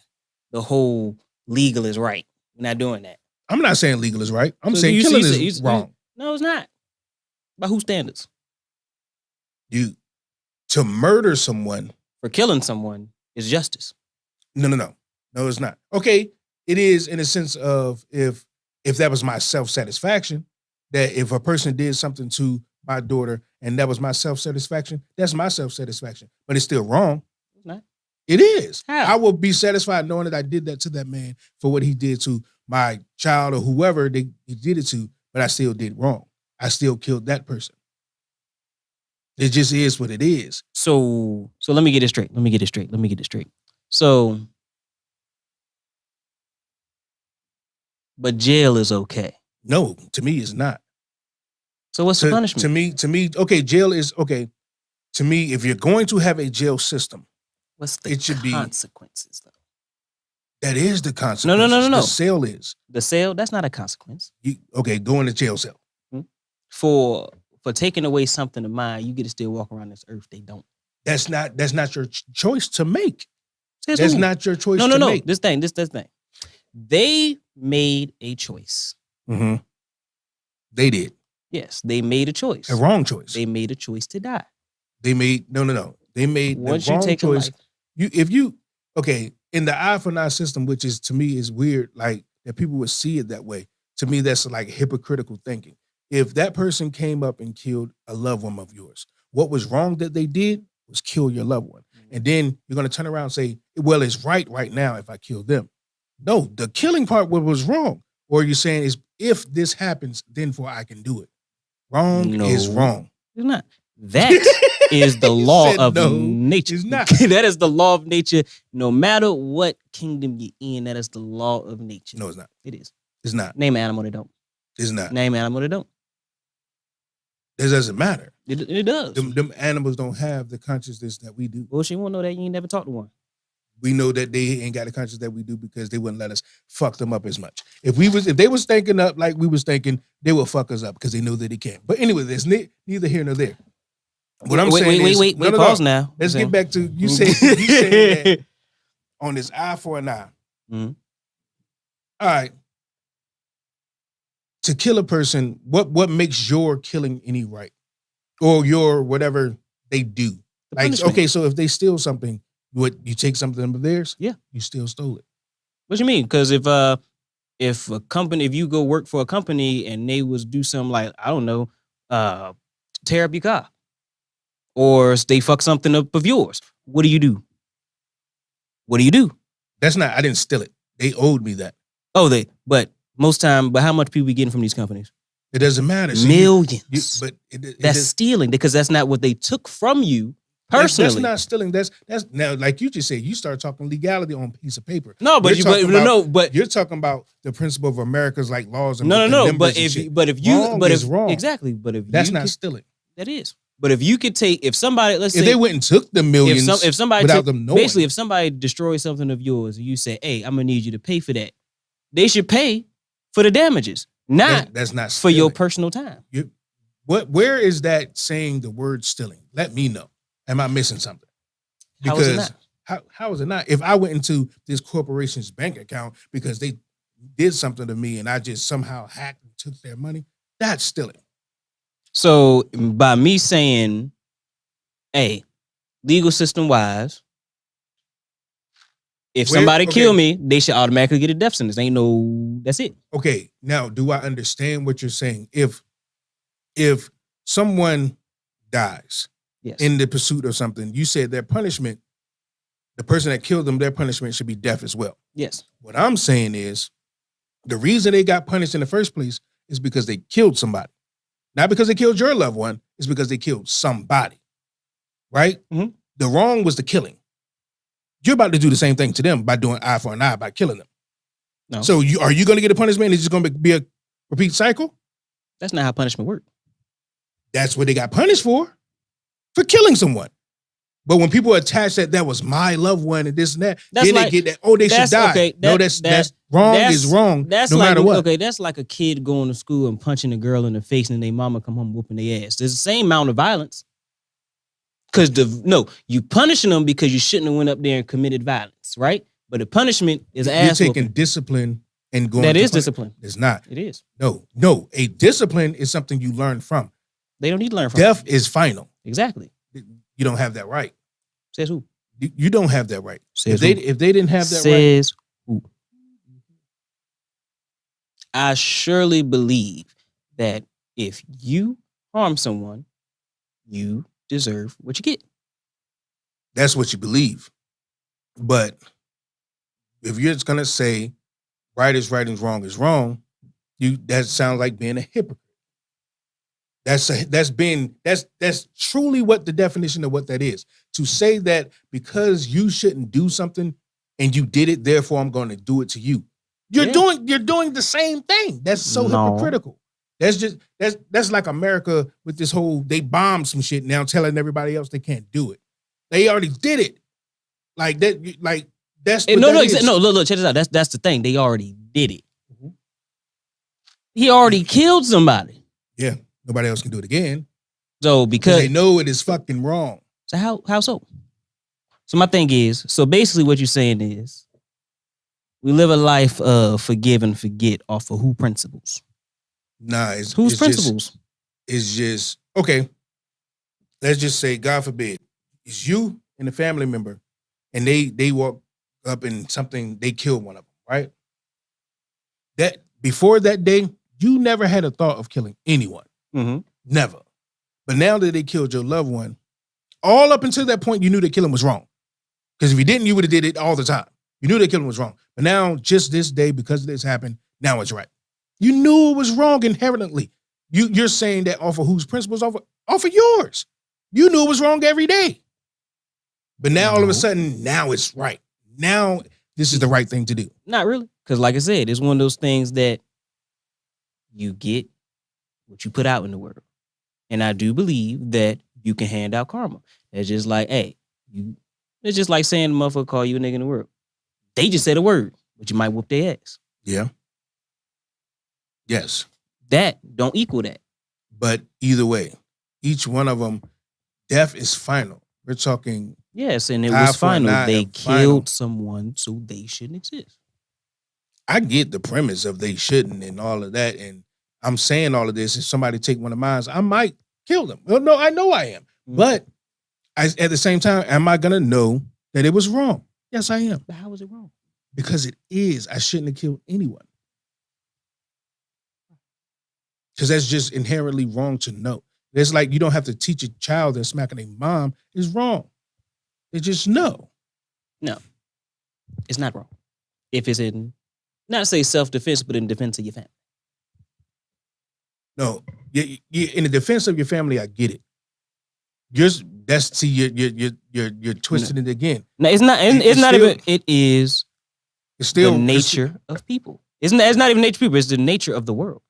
the whole legal is right. We're not doing that. I'm not saying legal is right. I'm saying killing is wrong. No, it's not. By whose standards? To murder someone for killing someone is justice. No, it's not. Okay, it is in a sense of if that was my self-satisfaction, that if a person did something to my daughter and that was my self-satisfaction, that's my self-satisfaction. But it's still wrong. It's not. It is. How? I will be satisfied knowing that I did that to that man for what he did to my child or whoever he did it to, but I still did wrong. I still killed that person. It just is what it is. So let me get it straight. So, but jail is okay. No, to me, it's not. So what's the punishment? To me, okay, jail is okay. To me, if you're going to have a jail system, what's the consequences though? That is the consequence. No. The cell is. The cell, that's not a consequence. Go in the jail cell. For taking away something of mine, you get to still walk around this earth. They don't. That's not your choice to make. That's not your choice to make. No. This thing. They made a choice. Mm-hmm. They did. Yes, they made a choice. A wrong choice. They made a choice to die. They made no. They made Once the you wrong take a choice. life, Okay, in the eye for an eye system, which is to me is weird, like that people would see it that way. To me, that's like hypocritical thinking. If that person came up and killed a loved one of yours, what was wrong that they did was kill your loved one. And then you're gonna turn around and say, well, it's right now if I kill them. No, the killing part was wrong. Or you're saying is if this happens, then for I can do it. Wrong is wrong. It's not. That is the law of nature. It's not. That is the law of nature. No matter what kingdom you're in, that is the law of nature. No, it's not. It is. It's not. Name an animal that don't. It's not. Name an animal that don't. It doesn't matter. It does. Them animals don't have the consciousness that we do. Well, she won't know that you ain't never talked to one. We know that they ain't got the conscience that we do because they wouldn't let us fuck them up as much. If they was thinking up like we was thinking, they would fuck us up because they know that they can't. But anyway, there's neither here nor there. What I'm saying is, wait, pause now. Let's get back to you saying that on this eye for an eye. Mm-hmm. All right. To kill a person, what makes your killing any right? Or your whatever they do. Like, okay, so if they steal something, you take something of theirs? Yeah. You still stole it. What you mean? Because if you go work for a company and they was do something like, I don't know, tear up your car. Or they fuck something up of yours. What do you do? What do you do? I didn't steal it. They owed me that. But most time, how much people we getting from these companies? It doesn't matter. See, millions. But that's stealing because that's not what they took from you personally. That's not stealing. That's now, like you just said, you start talking legality on a piece of paper. No, but you're talking about the principle of America's like laws and exactly. But if that's not stealing. That is. But if you could take, if they went and took the millions, if somebody without them knowing, basically, if somebody destroys something of yours and you say, "Hey, I'm gonna need you to pay for that," they should pay for the damages, that's not for your personal time. Where is that saying the word stealing? Let me know. Am I missing something? Because how is it not? If I went into this corporation's bank account because they did something to me and I just somehow hacked and took their money, that's stealing. So by me saying, hey, legal system wise, if somebody kill me, they should automatically get a death sentence. That's it. Okay, now do I understand what you're saying? If someone dies in the pursuit of something, you said their punishment, the person that killed them, their punishment should be death as well. Yes. What I'm saying is the reason they got punished in the first place is because they killed somebody. Not because they killed your loved one, it's because they killed somebody, right? Mm-hmm. The wrong was the killing. You're about to do the same thing to them by doing eye for an eye, by killing them. No. So are you going to get a punishment and it's just going to be a repeat cycle? That's not how punishment works. That's what they got punished for killing someone. But when people attach that was my loved one and this and that, then they get that, they should die. Okay, that's wrong is wrong, no matter what. Okay, that's like a kid going to school and punching a girl in the face and their mama come home whooping their ass. There's the same amount of violence. Because you punishing them because you shouldn't have went up there and committed violence, right? But the punishment is ass You're taking discipline and going That is discipline. It's not. It is. No. A discipline is something you learn from. They don't need to learn from. Death is final. Exactly. You don't have that right. Says who? You don't have that right. Says if they didn't have that Says who? I surely believe that if you harm someone, you deserve what you get. That's what you believe. But if you're just gonna say right is right and wrong is wrong, that sounds like being a hypocrite. That's truly what the definition of what that is. To say that because you shouldn't do something and you did it, therefore I'm going to do it to you. You're doing the same thing. That's so hypocritical. That's like America with this whole they bombed some shit now telling everybody else they can't do it. They already did it. Like that. Like that's what look, check this out. That's the thing. They already did it. Mm-hmm. He already killed somebody. Yeah. Nobody else can do it again. So because they know it is fucking wrong. So how so? So my thing is, so basically what you're saying is we live a life of forgive and forget off of who principles? Nah, Whose it's principles? just okay. Let's just say, God forbid, it's you and a family member, and they walk up and something, they kill one of them, right? That before that day, you never had a thought of killing anyone. Mm-hmm. Never. But now that they killed your loved one, all up until that point, you knew that killing was wrong. Because if you didn't, you would have did it all the time. You knew that killing was wrong. But now, just this day, because this happened, now it's right. You knew it was wrong inherently. You're saying that off of whose principles? Off of yours. You knew it was wrong every day. But now, all of a sudden, now it's right. Now, this is the right thing to do. Not really. Because like I said, it's one of those things that you get what you put out in the world. And I do believe that you can hand out karma. It's just like, hey, it's just like saying the motherfucker call you a nigga in the world. They just said a word, but you might whoop their ass. Yeah. Yes. That don't equal that. But either way, each one of them, death is final. We're talking. Yes, and it eye was for an final. eye, They and killed final. someone, so they shouldn't exist. I get the premise of they shouldn't and all of that. And I'm saying all of this. If somebody take one of mine, I might kill them. Well, no, I know I am. Mhm. But at the same time, am I going to know that it was wrong? Yes, I am. But how was it wrong? Because it is. I shouldn't have killed anyone. Because that's just inherently wrong to know. It's like you don't have to teach a child that smacking a mom is wrong. They just know. No, it's not wrong. If it's in, not to say self-defense, but in defense of your family. No, you in the defense of your family, I get it. You're twisting it again. No, it's not. It's not even. It is It's still the nature of people. It's not even nature of people. It's the nature of the world.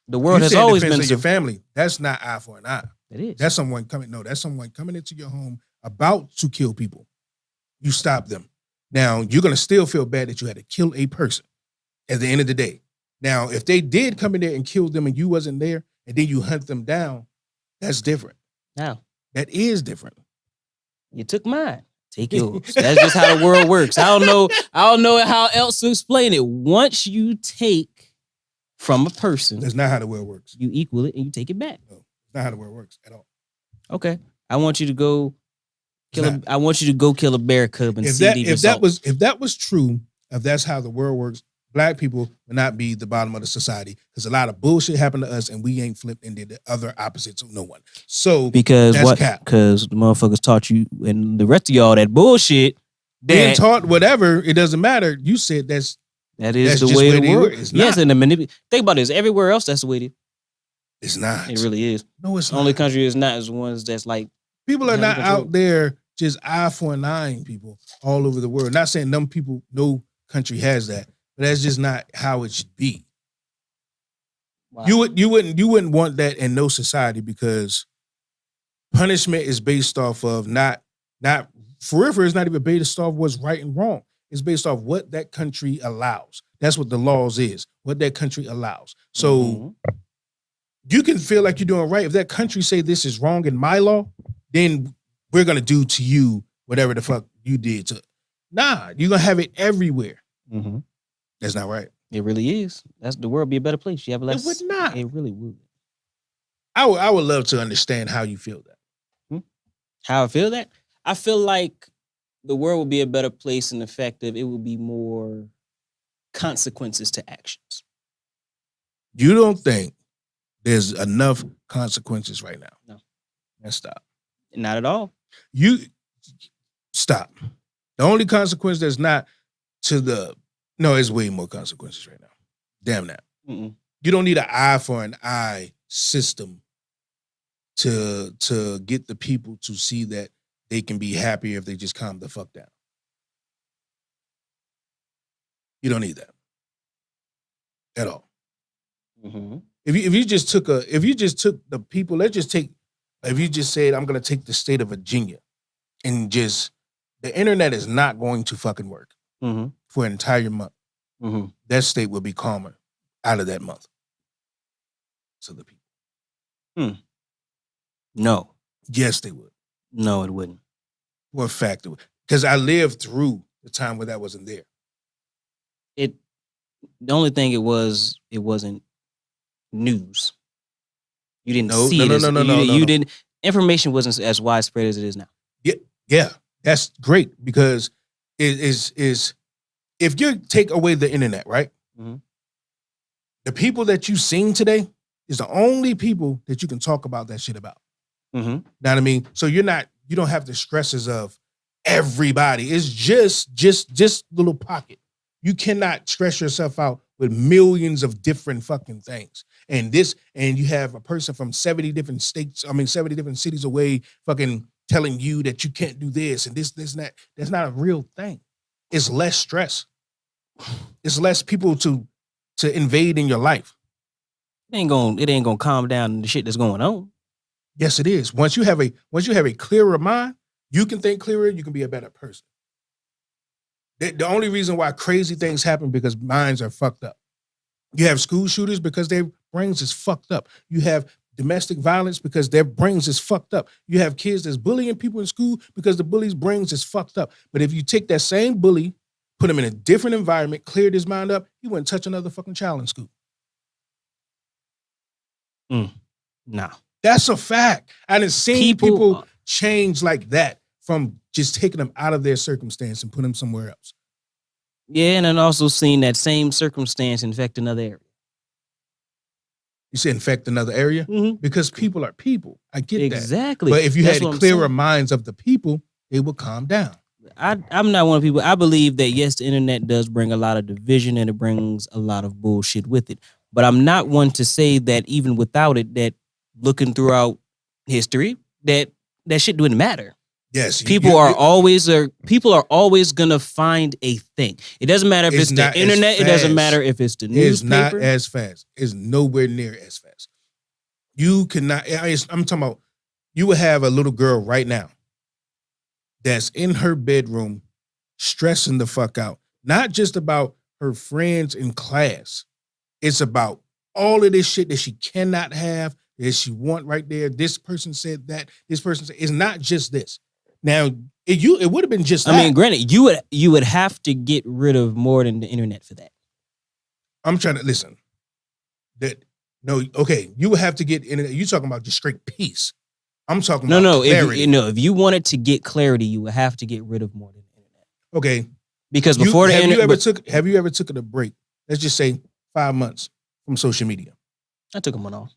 The world has always been your family. That's not eye for an eye. It is. That's someone coming. No, that's someone coming into your home about to kill people. You stop them. Now you're gonna still feel bad that you had to kill a person. At the end of the day. Now, if they did come in there and kill them and you wasn't there, and then you hunt them down, that's different. Now, That is different. you took mine. Take yours. That's just how the world works. I don't know how else to explain it. Once you take from a person, That's not how the world works. you equal it and you take it back. No, it's not how the world works at all. Okay. I want you to go It's not. I want you to go kill a bear cub and see the results. If that was true, if that's how the world works, Black people would not be the bottom of the society because a lot of bullshit happened to us and we ain't flipped and did the other opposites of no one. So Because that's what? cap. Because the motherfuckers taught you and the rest of y'all that bullshit. Being That, taught whatever, it doesn't matter. You said that that's is the just way where the they world. were. It's Yes, not. and think about this. Everywhere else, that's the way it is. It's not. It really is. No, it's The only not. country is not is the ones that's like People are Under not control. out there just eye for an eye people all over the world. Not saying no country has that, but that's just not how it should be. wow. You wouldn't want that in no society because punishment is based off of not forever. It's not even based off what's right and wrong. It's based off what that country allows. That's what the laws is. What that country allows. So Mhm. you can feel like you're doing right. If that country say this is wrong in my law, then we're gonna do to you whatever the fuck you did to. Nah, you're gonna have it everywhere. Mhm. That's not right. It really is. That's the world be a better place. You have less. It would not. It really would. I would love to understand how you feel that. How I feel that? I feel like the world would be a better place in the fact that it would be more consequences to actions. You don't think there's enough consequences right now? No. Then stop. Not at all. You stop. The only consequence that's not to the it's way more consequences right now. Damn that. Mm-mm. You don't need an eye for an eye system to get the people to see that they can be happier if they just calm the fuck down. You don't need that at all. Mhm. If you just took the people, if you just said I'm gonna take the state of Virginia and just the internet is not going to fucking work Mhm. for an entire month. Mhm. That state will be calmer out of that month. So the people. No. Yes, they would. No, it wouldn't. For a fact it would. Because I lived through the time where that wasn't there. The only thing it wasn't news. You didn't No, see no, it. no, as, no, no, you, no, you no. didn't. Information wasn't as widespread as it is now. Yeah, that's great because it is if you take away the internet, right? Mhm. The people that you've seen today is the only people that you can talk about that shit about. Mm-hmm. Know what I mean? So you don't have the stresses of everybody. It's just little pocket. You cannot stress yourself out with millions of different fucking things. And you have a person from 70 different states, 70 different cities away fucking telling you that you can't do this and this, and that. That's not a real thing. It's less stress. It's less people to invade in your life. It ain't gonna calm down the shit that's going on. Yes, it is. Once you have a clearer mind, you can think clearer, you can be a better person. The only reason why crazy things happen because minds are fucked up. You have school shooters because their brains is fucked up. You have domestic violence because their brains is fucked up. You have kids that's bullying people in school because the bully's brains is fucked up. But if you take that same bully, put him in a different environment, cleared his mind up, he wouldn't touch another fucking child in school. Nah. That's a fact. I done seen people change like that from just taking them out of their circumstance and put them somewhere else. Yeah, and then also seen that same circumstance infect another area. You say infect another area? Mm-hmm. Because people are people. I get that. Exactly. But if you had clearer minds of the people, they would calm down. I'm not one of the people. I believe that, yes, the internet does bring a lot of division and it brings a lot of bullshit with it. But I'm not one to say that even without it, that looking throughout history, that shit didn't matter. Yes, people are always gonna find a thing. It doesn't matter if it's the internet. It doesn't matter if it's the newspaper. It's not as fast. It's nowhere near as fast. You cannot. I'm talking about. You would have a little girl right now that's in her bedroom, stressing the fuck out. Not just about her friends in class. It's about all of this shit that she cannot have, that she want right there. This person said that. This person said. It's not just this. Now, it would have been just that. I mean, granted, you would have to get rid of more than the internet for that. I'm trying to listen. You would have to get internet. You talking about just straight peace. I'm talking about clarity. If you wanted to get clarity, you would have to get rid of more than the internet. Okay. Because before the internet, have you ever took a break? Let's just say 5 months from social media. I took a month off.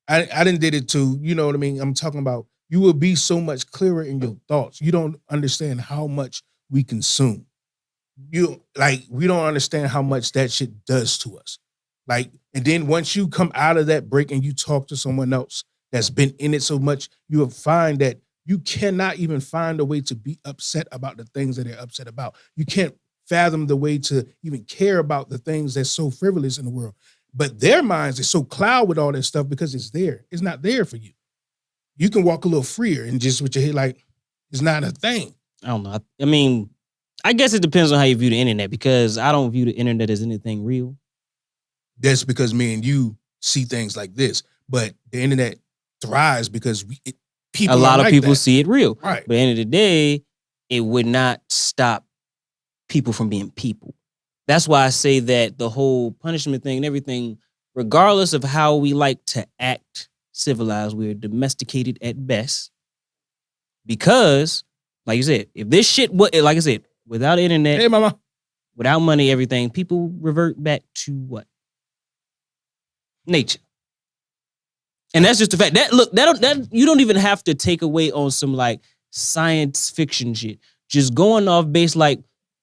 I didn't did it too. You know what I mean? I'm talking about you will be so much clearer in your thoughts. You don't understand how much we consume. We don't understand how much that shit does to us. And then once you come out of that break and you talk to someone else that's been in it so much, you will find that you cannot even find a way to be upset about the things that they're upset about. You can't fathom the way to even care about the things that's so frivolous in the world. But their minds are so clouded with all that stuff because it's there. It's not there for you. You can walk a little freer and just with your head it's not a thing. I don't know. I mean, I guess it depends on how you view the internet because I don't view the internet as anything real. That's because me and you see things like this, but the internet thrives because a lot of people see it real. Right. But at the end of the day, it would not stop people from being people. That's why I say that the whole punishment thing and everything, regardless of how we like to act civilized, we're domesticated at best. Because, like you said, if this shit, like I said, without internet, hey mama, without money, everything, people revert back to what? Nature. And that's just the fact. That you don't even have to take away on some science fiction shit. Just going off base,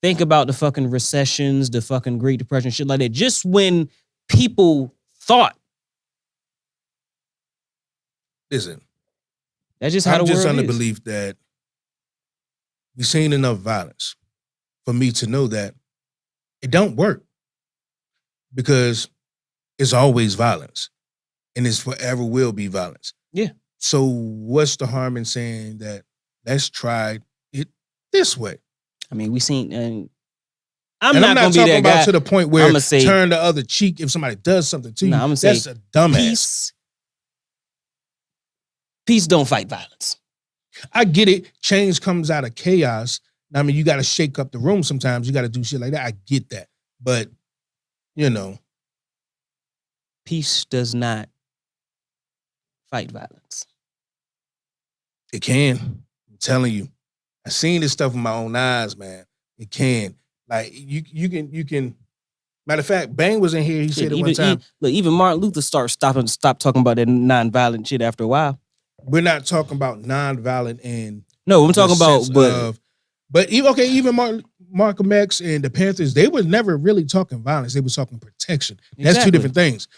think about the fucking recessions, the fucking Great Depression, shit like that. Just when people thought. Listen, that's just how the world is. I'm just under belief that we've seen enough violence for me to know that it don't work because it's always violence and it's forever will be violence. Yeah. So what's the harm in saying that let's try it this way? I mean, we seen, I'm not going to be that guy to the point where I'm say, turn the other cheek if somebody does something to you. I'm that's a dumbass. Peace don't fight violence. I get it. Change comes out of chaos. I mean, you got to shake up the room sometimes. You got to do shit like that. I get that. But, peace does not fight violence. It can. I'm telling you. I've seen this stuff with my own eyes, man. It can. Like you can. Matter of fact, Bang was in here. He said it one time. Even Martin Luther stopped talking about that nonviolent shit after a while. We're not talking about nonviolent and no, I'm talking about but even Malcolm X and the Panthers, they were never really talking violence. They were talking protection. That's two different things.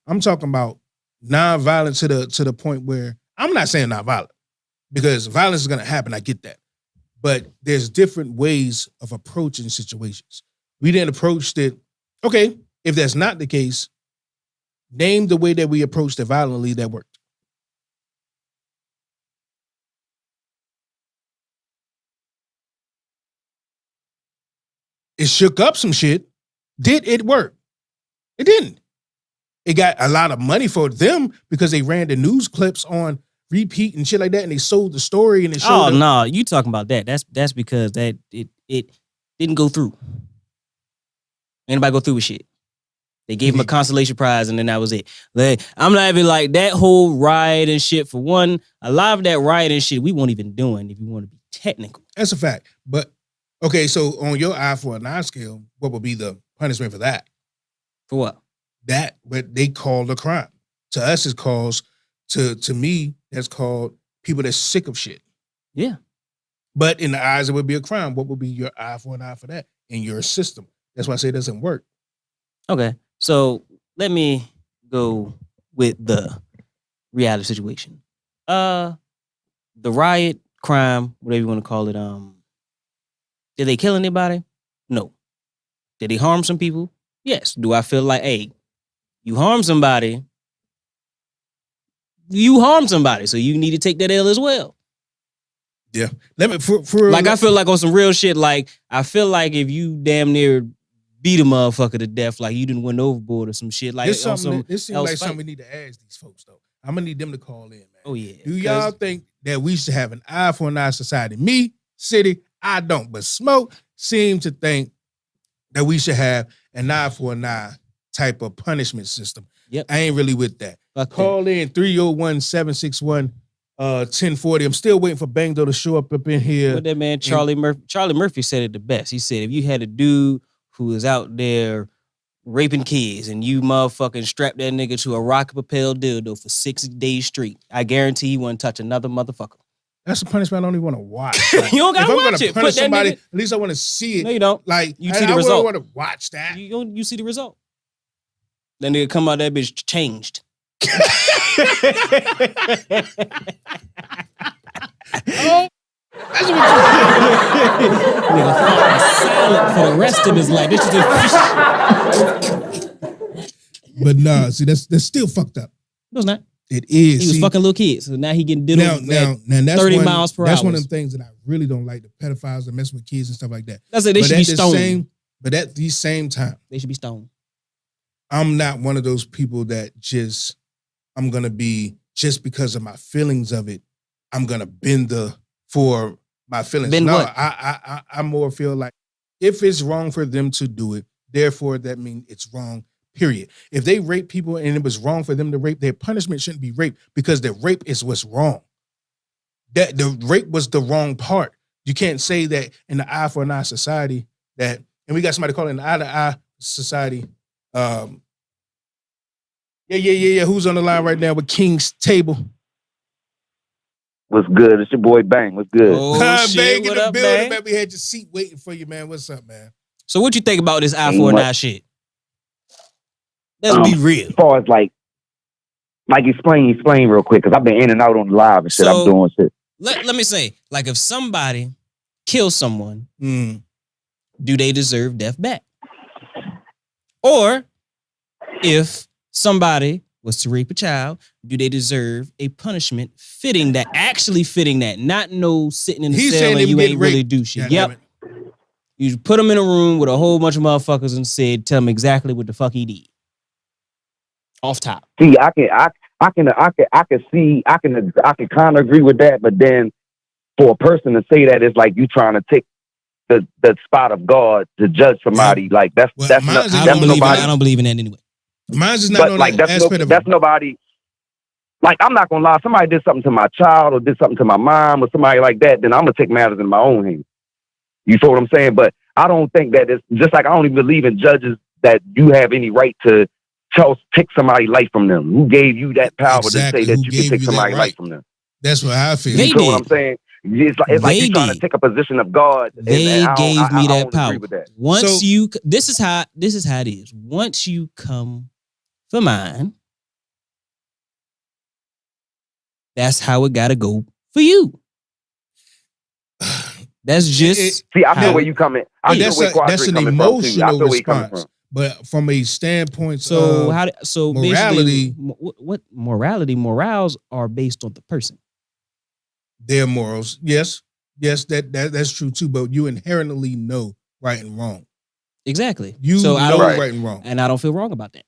I'm talking about nonviolent to the point where I'm not saying nonviolent because violence is going to happen. I get that, but there's different ways of approaching situations. We didn't approach it. Okay, if that's not the case, name the way that we approached it violently that worked. It shook up some shit. Did it work? It didn't. It got a lot of money for them because they ran the news clips on repeat and shit like that, and they sold the story and it showed. Oh no, you talking about that? That's because that it didn't go through. Anybody go through with shit? They gave him a consolation prize, and then that was it. I'm not even like that whole riot and shit. For one, a lot of that riot and shit we won't even doing if you want to be technical. That's a fact. But okay, so on your eye for a 9 scale, what would be the punishment for that? For what? That what they call a crime. To us, it calls to me. That's called people that's sick of shit. Yeah. But in the eyes, it would be a crime. What would be your eye for an eye for that in your system? That's why I say it doesn't work. Okay, so let me go with the reality situation. The riot, crime, whatever you want to call it. Did they kill anybody? No. Did they harm some people? Yes. Do I feel like, hey, you harm somebody, so you need to take that L as well. Yeah. Let me for like I feel like on some real shit. Like I feel like if you damn near beat a motherfucker to death, like you didn't went overboard or some shit. Like this seems like something we need to ask these folks though. I'm gonna need them to call in, man. Oh yeah. Do y'all think that we should have an eye for an eye society? Me, City, I don't, but Smoke seem to think that we should have an eye for an eye type of punishment system. Yep. I ain't really with that. Fuck Call in 301-761 1040. I'm still waiting for Bangdo to show up in here. But that man Charlie Murphy said it the best. He said if you had a dude who is out there raping kids and you motherfucking strap that nigga to a rocket propelled dildo for 6 days straight, I guarantee he wouldn't touch another motherfucker. That's a punishment I don't even want to watch. Like, you don't gotta watch if I'm it. gonna punish somebody, at least I want to see it. No, you don't. Like you see the result. I want to watch that. You see the result. That nigga come out that bitch changed. Oh, that's what nigga silent for the rest of his life. This is But nah, see that's still fucked up. No, it's not. It is. He was fucking little kids, so now he getting diddled now that's 30 miles per hour. That's one of them things that I really don't like. The pedophiles that mess with kids and stuff like that. That's it. They should be stoned. But at the same time, they should be stoned. I'm not one of those people that I'm gonna be just because of my feelings of it. I'm gonna bend for my feelings. Bend what? I more feel like if it's wrong for them to do it, therefore that means it's wrong. Period. If they rape people and it was wrong for them to rape, their punishment shouldn't be rape because the rape is what's wrong. That the rape was the wrong part. You can't say that in the eye for an eye society that, and we got somebody calling the eye to eye society. Yeah. Who's on the line right now with King's Table? What's good? It's your boy Bang. What's good? Oh, shit. Bang in What the up, building, Bang? man. We had your seat waiting for you, man. What's up, man? So what you think about this eye for an eye shit? Let's be real. As far as like explain real quick, because I've been in and out on the live and shit. So, I'm doing shit. Let me say, like if somebody kills someone, do they deserve death back? Or if somebody was to rape a child, do they deserve a punishment actually fitting that, not no sitting in the cell and you ain't really do shit. Yeah, yep. You put him in a room with a whole bunch of motherfuckers and said, tell him exactly what the fuck he did. Off top. See, I can kind of agree with that, but then for a person to say that, it's like you trying to take the spot of God to judge somebody. Like that's I don't believe in that anyway. Mine's is not But on like that aspect of that's nobody. Like, I'm not gonna lie. Somebody did something to my child or did something to my mom or somebody like that, then I'm gonna take matters in my own hands. You feel what I'm saying? But I don't think that it's just like I don't even believe in judges that you have any right to take somebody's life from them. Who gave you that power Exactly. to say that Who you gave can take you that somebody's right? life from them? That's what I feel. They You feel what did. I'm saying? It's like They you're trying to did. take a position of God, and They I gave me that don't power. agree with that. Once So- you, this is how it is. Once you come for mine, that's how it gotta go for you. That's just See, I feel how where it- you coming. But I feel where that's Quadri an coming from too. I emotional feel where he coming response. from. But from a standpoint So of how? So morality- basically, what morality? Morals are based on the person. their morals, yes, that's true too. But you inherently know right and wrong. Exactly. You so I know don't, right and wrong. and I don't feel wrong about that.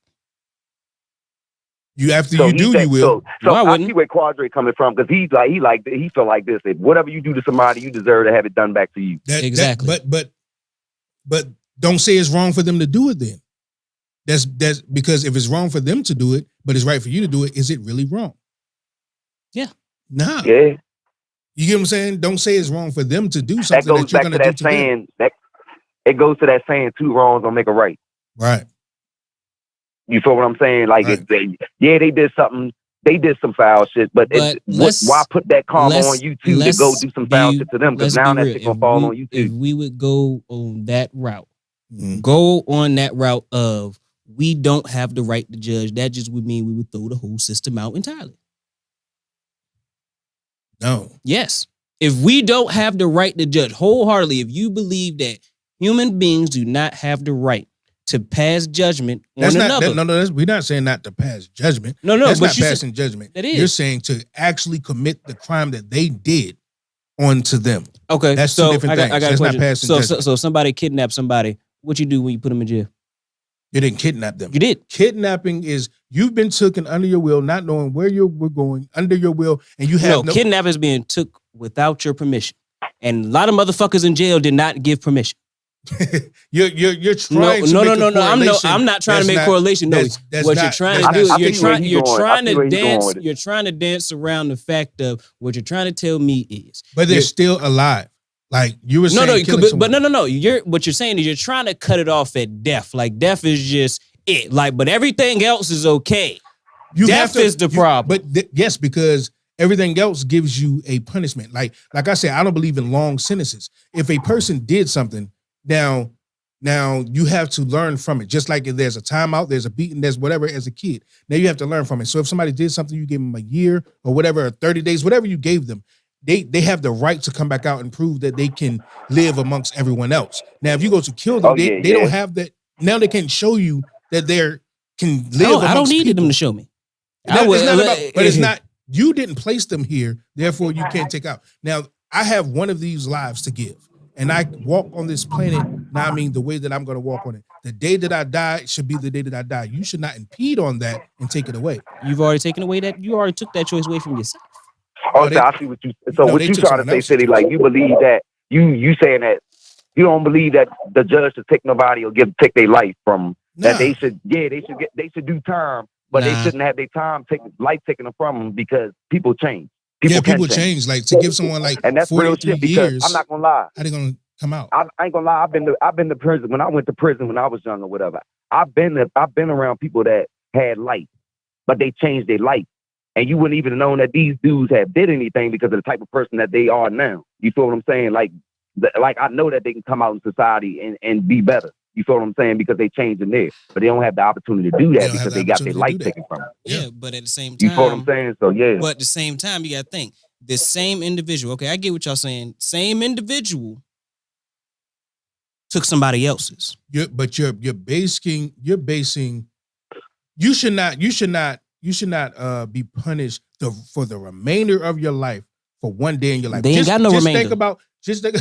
You after So you he do, said- you will. No, I I wouldn't. see where Quadri coming from because he feel like this. If whatever you do to somebody, you deserve to have it done back to you. Exactly. But don't say it's wrong for them to do it. Then that's because if it's wrong for them to do it, but it's right for you to do it, is it really wrong? Yeah. Nah. Yeah, You get what I'm saying? Don't say it's wrong for them to do that something goes that you're back going to to do that to them. saying. That it goes to that saying, two wrongs don't make a right. Right. You feel what I'm saying? Like, Right. they did something. They did some foul shit, but why put that karma on you too to go do some foul shit to them? Because now that shit gonna fall on you If too. we would go on that route, Mhm. go on that route of we don't have the right to judge, that just would mean we would throw the whole system out entirely. No. Yes. If we don't have the right to judge wholeheartedly, if you believe that human beings do not have the right to pass judgment on That's another. not. We're not saying not to pass judgment. No, That's but not you said, passing judgment. that is. You're saying to actually commit the crime that they did onto them. okay. That's two so different I got things. a That's not question. passing So judgment. somebody kidnapped somebody. What you do when you put them in jail? You didn't kidnap them. You did. Kidnapping is you've been taken under your will, not knowing where you were going, under your will, and you have no. Kidnapping is being took without your permission, and a lot of motherfuckers in jail did not give permission. You're trying to No. make a correlation. I'm not trying to make That's correlation. No, that's what not- you're trying that's to do not- is I see you're where trying he's to going dance. with it. You're trying to dance around the fact of what you're trying to tell me is. But they're you're- still alive. Like you were saying. No, killing but someone. no. What you're saying is you're trying to cut it off at death. Like death is just it. Like, but everything else is okay. You Death is the problem. But yes, because everything else gives you a punishment. Like I said, I don't believe in long sentences. If a person did something, now you have to learn from it. Just like if there's a timeout, there's a beating, there's whatever as a kid. Now you have to learn from it. So if somebody did something, you gave them a year or whatever, or 30 days, whatever you gave them, they have the right to come back out and prove that they can live amongst everyone else. Now, if you go to kill them, they don't have that. Now they can show you that they can live. I don't need people. them to show me. But it's not. You didn't place them here, therefore you can't take out. Now I have one of these lives to give, and I walk on this planet. Now I mean the way that I'm going to walk on it. The day that I die should be the day that I die. You should not impede on that and take it away. You've already taken away that. You already took that choice away from yourself. Oh, I see what you. So what you trying to say, City? Like you believe that you saying that you don't believe that the judge should take nobody or take their life from that they should. Yeah, they should do time, but they shouldn't have their life taken from them because people change. People change. Like to give someone like and that's real 43 shit. Because years. I'm not gonna lie. How they gonna come out? I ain't gonna lie. I've been to prison when I went to prison when I was young or whatever. I've been around people that had life, but they changed their life. And you wouldn't even know that these dudes have did anything because of the type of person that they are now. You feel what I'm saying? Like I know that they can come out in society and be better. You feel what I'm saying? Because they changed in there. But they don't have the opportunity to do that because they got their life taken from them. Yeah, but at the same time, you feel what I'm saying? So yeah. But at the same time, you got to think the same individual. Okay, I get what y'all saying. Same individual took somebody else's. You're basing. You should not be punished for the remainder of your life for one day in your life. They ain't got no remainder. Just think.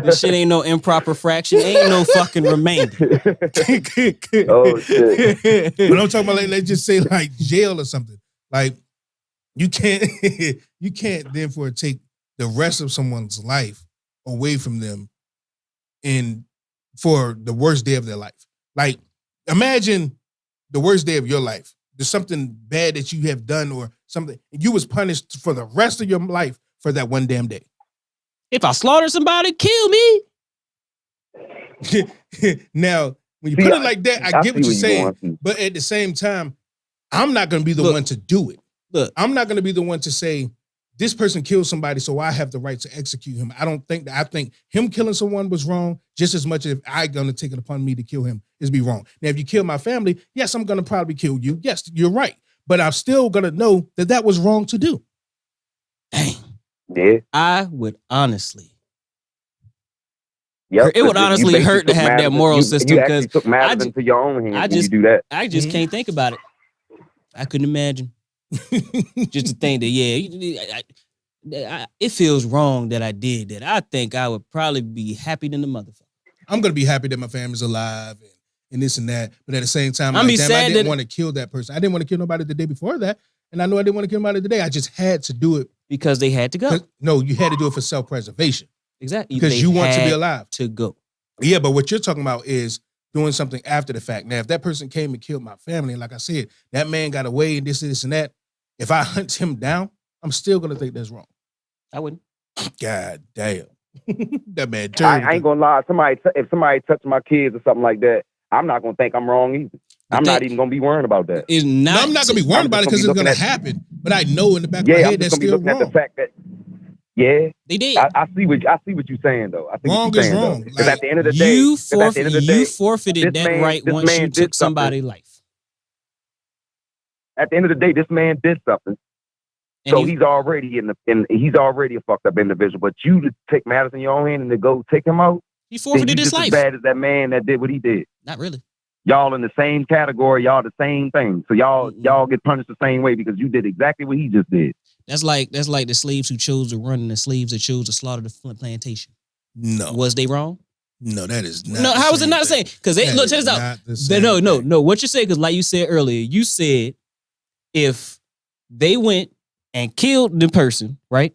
This shit ain't no improper fraction. Ain't no fucking remainder. Oh shit. But I'm talking about like, let's just say like jail or something. Like you can't therefore take the rest of someone's life away from them for the worst day of their life. Like, imagine the worst day of your life. There's something bad that you have done or something. You was punished for the rest of your life for that one damn day. If I slaughter somebody, kill me. Now, when you put it like that, I get what you're saying. But at the same time, I'm not going to be the one to do it. Look, I'm not going to be the one to say, this person killed somebody, so I have the right to execute him. I think him killing someone was wrong just as much as I'm going to take it upon me to kill him is be wrong. Now, if you kill my family, yes, I'm going to probably kill you. Yes, you're right. But I'm still going to know that was wrong to do. Dang. Yeah. I would honestly. Yep, it would honestly hurt to have that moral system because you took matters into your own hands when you do that. I just can't think about it. I couldn't imagine. Just to think that, it feels wrong that I did that. I think I would probably be happy than the motherfucker. I'm gonna be happy that my family's alive and this and that, but at the same time, I didn't want to kill that person. I didn't want to kill nobody the day before that, and I know I didn't want to kill nobody today. I just had to do it because they had to go. No, you had to do it for self-preservation. Exactly, because you want to be alive to go. Yeah, but what you're talking about is doing something after the fact. Now, if that person came and killed my family, and like I said, that man got away and this and that. If I hunt him down, I'm still gonna think that's wrong. I wouldn't. God damn. That man I ain't gonna lie. If somebody touched my kids or something like that, I'm not gonna think I'm wrong either. I'm not even gonna be worrying about that. I'm not gonna be worried about it because it's gonna happen. But I know in the back of my head that's still wrong. At the fact that, yeah, they did. I see what you're saying though. I think wrong is wrong. Because at the end of the day, you forfeited that right once you took somebody's life. At the end of the day, this man did something. So he's already he's already a fucked up individual. But you to take matters in your own hand and to go take him out, he forfeited his life. As bad as that man that did what he did. Not really. Y'all in the same category. Y'all the same thing. So y'all get punished the same way because you did exactly what he just did. That's like the slaves who chose to run and the slaves that chose to slaughter the Flint plantation. No, was they wrong? No, that is not. No, how is it not the same? Because they look, check this out. No. What you said, because like you said earlier, you said if they went and killed the person, right?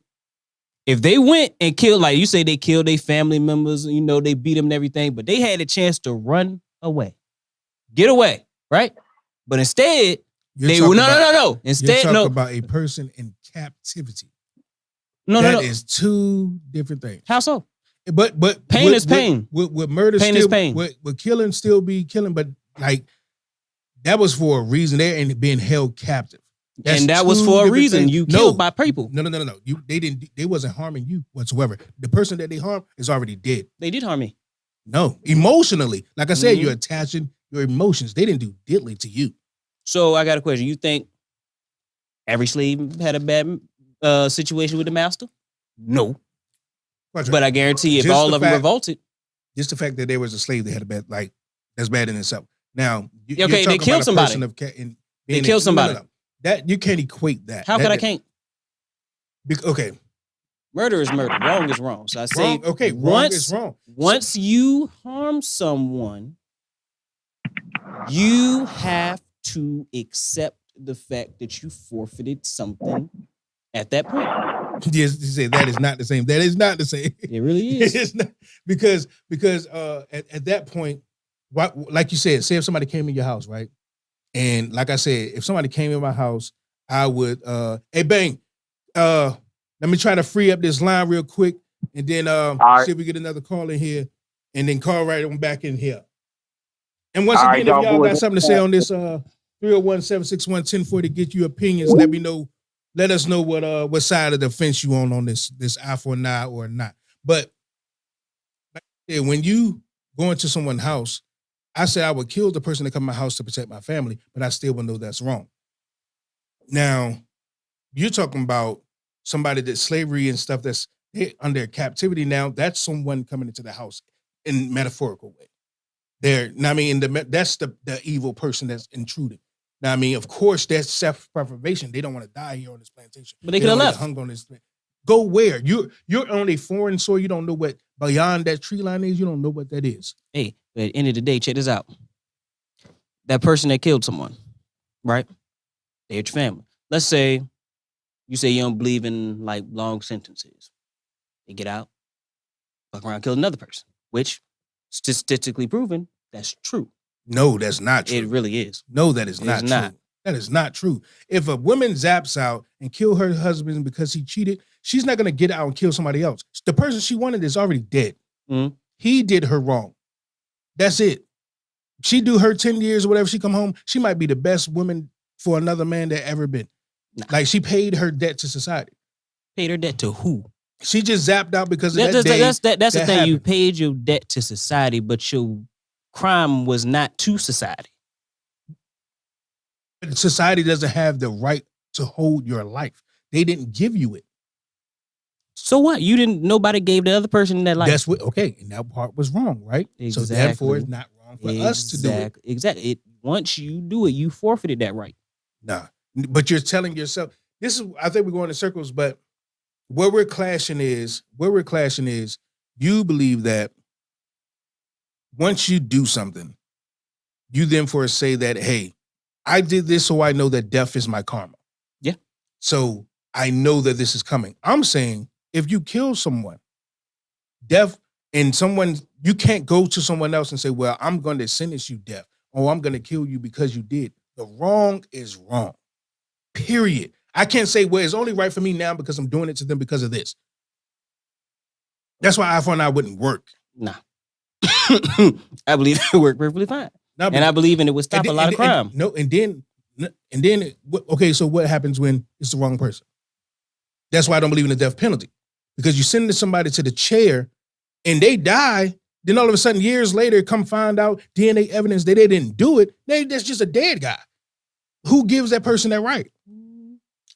If they went and killed, like you say, they killed their family members, they beat them and everything, but they had a chance to run away, get away, right? But instead, no. Instead, you're talking about a person in captivity. No. That is two different things. How so? But pain is pain. With murder, pain still, is pain. With killing, still be killing, but like that was for a reason. They're being held captive. And that was for a reason. Things. You killed by people. No. They wasn't harming you whatsoever. The person that they harmed is already dead. They did harm me. No, emotionally. Like I said, you're attaching your emotions. They didn't do diddly to you. So I got a question. You think every slave had a bad situation with the master? No. But I guarantee if all of them revolted. Just the fact that there was a slave that had a bad, that's bad in itself. Now, they killed somebody. They killed somebody. No. That you can't equate that. How could I can't? Okay. Murder is murder. Wrong is wrong. So I say, wrong is wrong. Once you harm someone, you have to accept the fact that you forfeited something at that point. Yes, you say that is not the same. That is not the same. It really is. It's not, because at that point, like you said, say if somebody came in your house, right? And like I said, if somebody came in my house, I would, hey, Bang, let me try to free up this line real quick. And then see if we get another call in here and then call right on back in here. And once again, if y'all got something to say on this 301-761-1040, get your opinions, let us know what side of the fence you on this eye for an eye or not. But when you go into someone's house, I said I would kill the person that come to my house to protect my family, but I still would know that's wrong. Now, you're talking about somebody that slavery and stuff that's under captivity now, that's someone coming into the house in metaphorical way. That's the evil person that's intruding. Now, I mean, of course, that's self-preservation. They don't want to die here on this plantation. But they could have left. Hung on this. Go where? You're on a foreign soil. You don't know what beyond that tree line is. You don't know what that is. Hey, at the end of the day, check this out. That person that killed someone, right? They're your family. Let's say you say you don't believe in long sentences. They get out, fuck around, kill another person, which Statistically proven, that's true. No, that's not true. It really is. No, that is not It's true. not. That is not true. If a woman zaps out and kill her husband because he cheated, she's not going to get out and kill somebody else. The person she wanted is already dead. Mhm. He did her wrong. That's it. She do her 10 years or whatever, she come home, she might be the best woman for another man that ever been. Nah. Like, she paid her debt to society. Paid her debt to who? She just zapped out because of that That's day. the thing. that You happened. paid your debt to society, but your crime was not to society. Society doesn't have the right to hold your life. They didn't give you it. So what? You didn't. Nobody gave the other person that life. That's what, okay, and that part was wrong, right? So therefore, it's not wrong for us to do it. Exactly. Once you do it, you forfeited that right. Nah, but you're telling yourself, this is, I think we're going in circles, but where we're clashing is, you believe that once you do something, you then for say that, hey, I did this so I know that death is my karma. Yeah. So I know that this is coming. I'm saying if you kill someone, death, and someone, you can't go to someone else and say, well, I'm going to sentence you death, or I'm going to kill you because you did. The wrong is wrong. Period. I can't say, well, it's only right for me now because I'm doing it to them because of this. That's why eye for an eye wouldn't work. Nah. I believe it worked perfectly fine. Now, And I believe in it would stop a lot of crime. Okay, so what happens when it's the wrong person? That's why I don't believe in the death penalty. Because you send somebody to the chair and they die, then all of a sudden, years later, come find out DNA evidence that they didn't do it. That's just a dead guy. Who gives that person that right?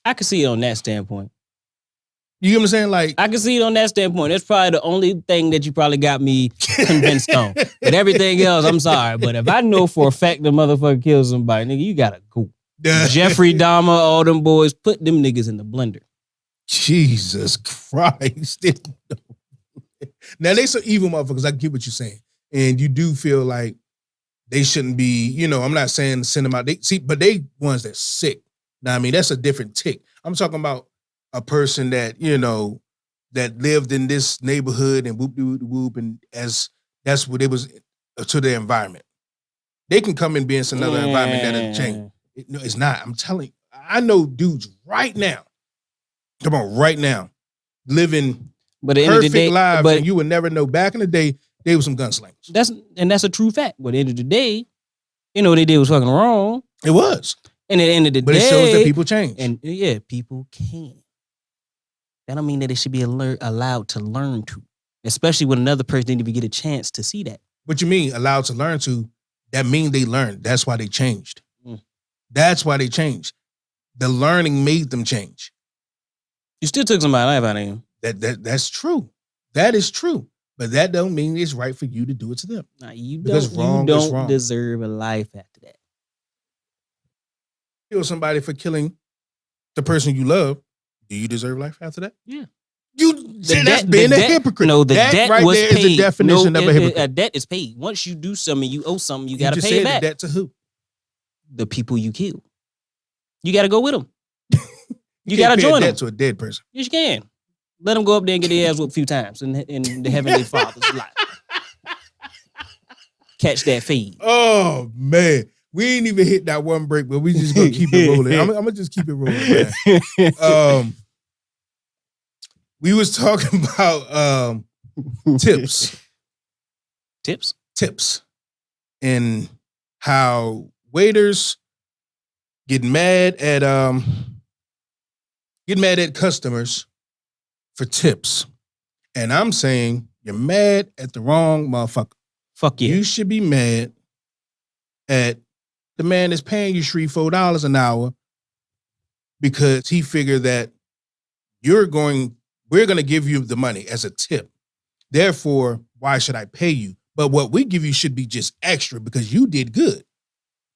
I can see it on that standpoint. You get what I'm saying? Like, I can see it on that standpoint. That's probably the only thing that you probably got me convinced on. But everything else, I'm sorry. But if I know for a fact the motherfucker killed somebody, nigga, you gotta go. Jeffrey Dahmer, all them boys, put them niggas in the blender. Jesus Christ. Now, they some evil motherfuckers. I get what you're saying. And you do feel like they shouldn't be, I'm not saying send them out. But they ones that's sick. Now, I mean, that's a different tick. I'm talking about a person that, that lived in this neighborhood and whoop, and as that's what it was to their environment. They can come and be in another environment that'll change. No, it's not. I'm telling you, I know dudes right now, living But at the end of the perfect day, lives, and you would never know. Back in the day, they were some gunslingers. That's a true fact. But at the end of the day, what they did was fucking wrong. It was. And at the end of the But day, it shows that people change. And yeah, people can. That don't mean that they should be allowed to learn to, especially when another person didn't even get a chance to see that. What you mean allowed to learn to? That mean they learned. That's why they changed. That's why they changed. The learning made them change. You still took somebody's life out of him. That's true. That is true. But that don't mean it's right for you to do it to them. Nah, you Because don't wrong is wrong. deserve a life after that. Kill somebody for killing the person you love. Do you deserve life after that? Yeah. That's being a hypocrite. No, the that debt right was there paid. is the definition of a hypocrite. A debt is paid. Once you do something, you owe something, you got to just pay it said back. the debt to who? The people you kill. You got to go with them. You can't got to pay a join debt them. to a dead person. Yes, you can. Let them go up there and get their ass whooped a few times in the Heavenly Father's life. Catch that feed. Oh, man. We ain't even hit that one break, but we just gonna keep it rolling. I'm gonna just keep it rolling, man. We was talking about tips. Tips. And how waiters get mad at customers for tips. And I'm saying you're mad at the wrong motherfucker. Fuck yeah. You should be mad at the man that's paying you $3-4 an hour because he figured that we're going to give you the money as a tip. Therefore, why should I pay you? But what we give you should be just extra because you did good.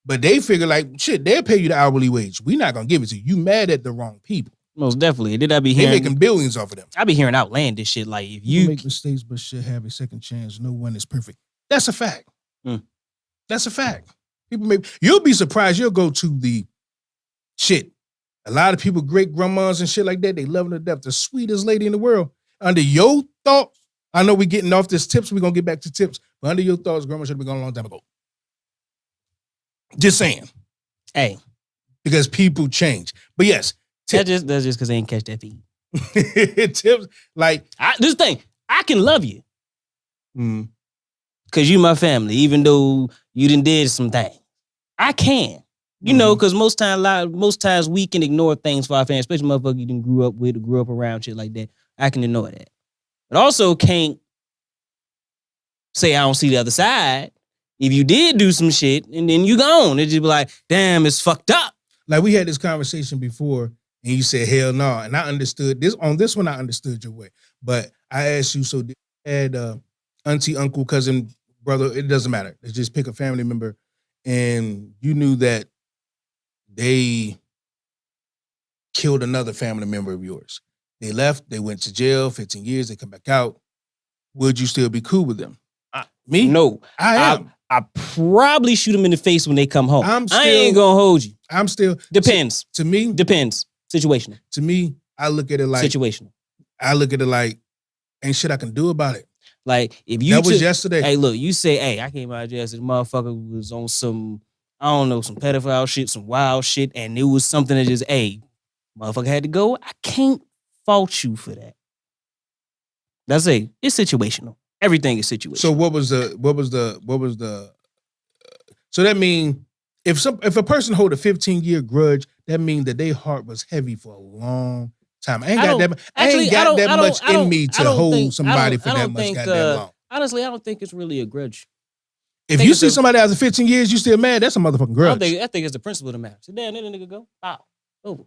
But they figure like, shit, they'll pay you the hourly wage. We're not going to give it to you. You mad at the wrong people. Most definitely. Did I be They hearing? making billions off of them. I be hearing outlandish shit like if You you make mistakes but should have a second chance. No one is perfect. That's a fact. That's a fact. You'll be surprised. You'll go to the shit. A lot of people, great grandmas and shit like that, they love her to death. The sweetest lady in the world. Under your thoughts, I know we're getting off this tips. We're going to get back to tips. But under your thoughts, grandma should have been gone a long time ago. Just saying. Hey, Because people change. But yes, that's just because they ain't catch that feed. tips like This thing, I can love you mm, because you my family, even though you done did some things. I can. You know, because most times we can ignore things for our family, especially motherfuckers you done grew up with or grew up around, shit like that. I can ignore that. But also can't say I don't see the other side. If you did do some shit and then you gone, it just be like, damn, it's fucked up. like we had this conversation before, and you said hell no, and I understood this. On this one, I understood your way. But I asked you, so did you had auntie, uncle, cousin, brother? It doesn't matter. Let's just pick a family member, and you knew that they killed another family member of yours. They left. They went to jail. 15 years. They come back out. Would you still be cool with them? Me? No. I am. I probably shoot them in the face when they come home. I ain't gonna hold you. I'm still. Depends. To me. Depends. Situational. To me, I look at it like. Situational. I look at it like, ain't shit I can do about it. Like, if you That was yesterday. Hey, look, you say, hey, I came out of jail, this motherfucker was on some, I don't know, some pedophile shit, some wild shit, and it was something that just, hey, motherfucker had to go. I can't fault you for that. That's it's situational. Everything is situational. So what was the so that mean if a person hold a 15-year grudge, that means that their heart was heavy for a long time. I ain't got that much in me to hold somebody for that much goddamn long. Honestly, I don't think it's really a grudge. If you see somebody after 15 years, you still mad, that's a motherfucking grudge. I think it's the principle that matters. So damn, let a nigga go. Wow. Over.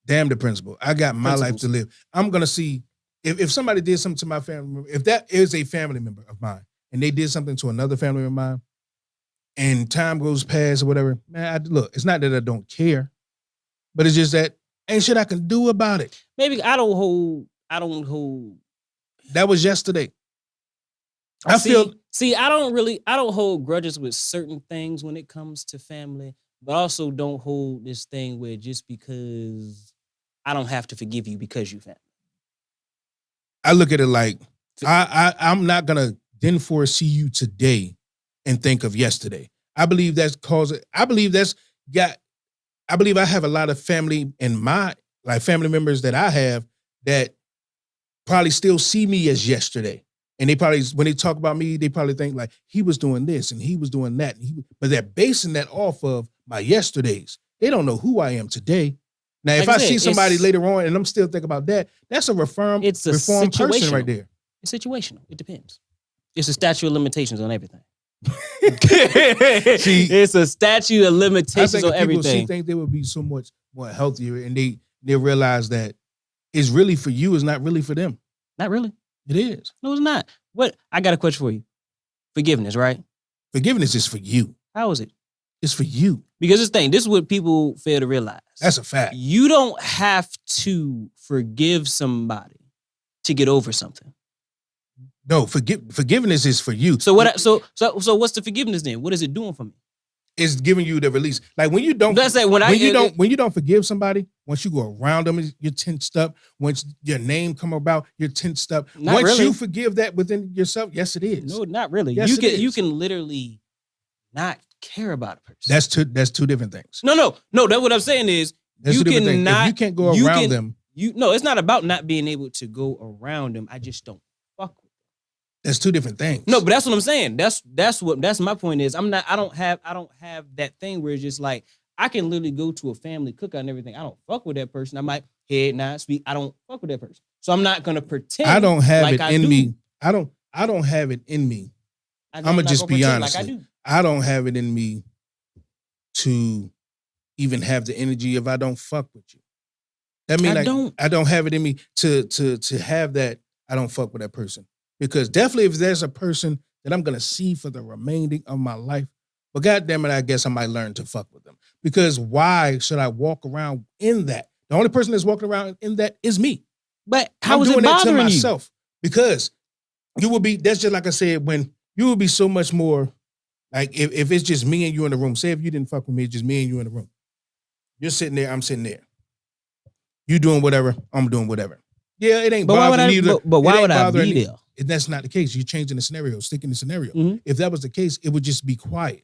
Damn the principle. I got my life to live. I'm gonna see if somebody did something to my family member, if that is a family member of mine, and they did something to another family member of mine, and time goes past or whatever, man, look, it's not that I don't care, but it's just that ain't shit I can do about it. Maybe I don't hold. That was yesterday. I don't hold grudges with certain things when it comes to family, but also don't hold this thing where just because I don't have to forgive you because you family. I look at it like I'm not gonna then foresee you today and think of yesterday. I believe I have a lot of family in my family members that I have that probably still see me as yesterday. And they probably, when they talk about me, they probably think like he was doing this and he was doing that. But they're basing that off of my yesterdays. They don't know who I am today. Now, if I see somebody later on and I'm still thinking about that, that's a reformed person right there. It's situational. It depends. It's a statute of limitations on everything. It's a statute of limitations on everything. I think they would be so much more healthier, and they realize that it's really for you, it's not really for them. Not really. It is. No, it's not. What? I got a question for you. Forgiveness, right? Forgiveness is for you. How is it? It's for you. Because this is what people fail to realize. That's a fact. You don't have to forgive somebody to get over something. No, forgiveness is for you. So what? So what's the forgiveness then? What is it doing for me? It's giving you the release. Like when you don't, when you don't forgive somebody, once you go around them, you're tensed up. Once your name come about, you're tensed up. Once you forgive that within yourself, yes, it is. No, not really. Yes, you can literally not care about a person. That's two different things. No. That's what I'm saying is you cannot. You can't go around them. It's not about not being able to go around them. I just don't fuck with them. That's two different things. No, but that's what I'm saying. That's my point is I don't have that thing where it's just like I can literally go to a family cookout and everything. I don't fuck with that person. I might head nod, speak. I don't fuck with that person. So I'm not gonna pretend. I don't have it in me. I don't have it in me. I'm gonna just be honest. I don't have it in me to even have the energy if I don't fuck with you. That means I don't have it in me to have that. I don't fuck with that person. Because definitely if there's a person that I'm going to see for the remaining of my life, but goddamn it, I guess I might learn to fuck with them. Because why should I walk around in that? The only person that's walking around in that is me. But how is it bothering you? Myself. Because you will be, that's just like I said, when you will be so much more, like if it's just me and you in the room, say if you didn't fuck with me, it's just me and you in the room. You're sitting there, I'm sitting there. You doing whatever, I'm doing whatever. Yeah, it ain't bothering either. But why would I be there? that's not the case. You're changing the scenario, sticking the scenario. Mhm. If that was the case, it would just be quiet.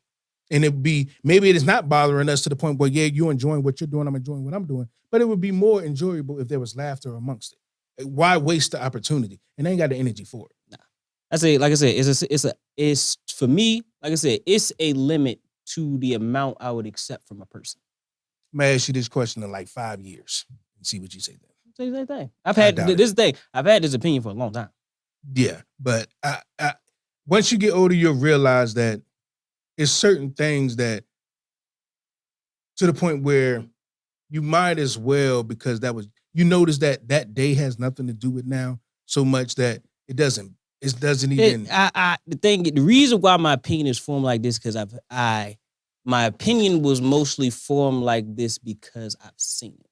And it'd be, maybe it is not bothering us to the point where, yeah, you're enjoying what you're doing, I'm enjoying what I'm doing. But it would be more enjoyable if there was laughter amongst it. Why waste the opportunity? And they ain't got the energy for it. I say, like I said, it's for me, like I said, it's a limit to the amount I would accept from a person. I'm gonna ask you this question in like 5 years and see what you say then. Say the same thing. I've I had doubt it. this thing. I've had this opinion for a long time. Yeah, but once you get older, you'll realize that it's certain things that, to the point where you might as well, because you notice that that day has nothing to do with now so much that it doesn't even. The reason why my opinion is formed like this, because my opinion was mostly formed like this because I've seen it.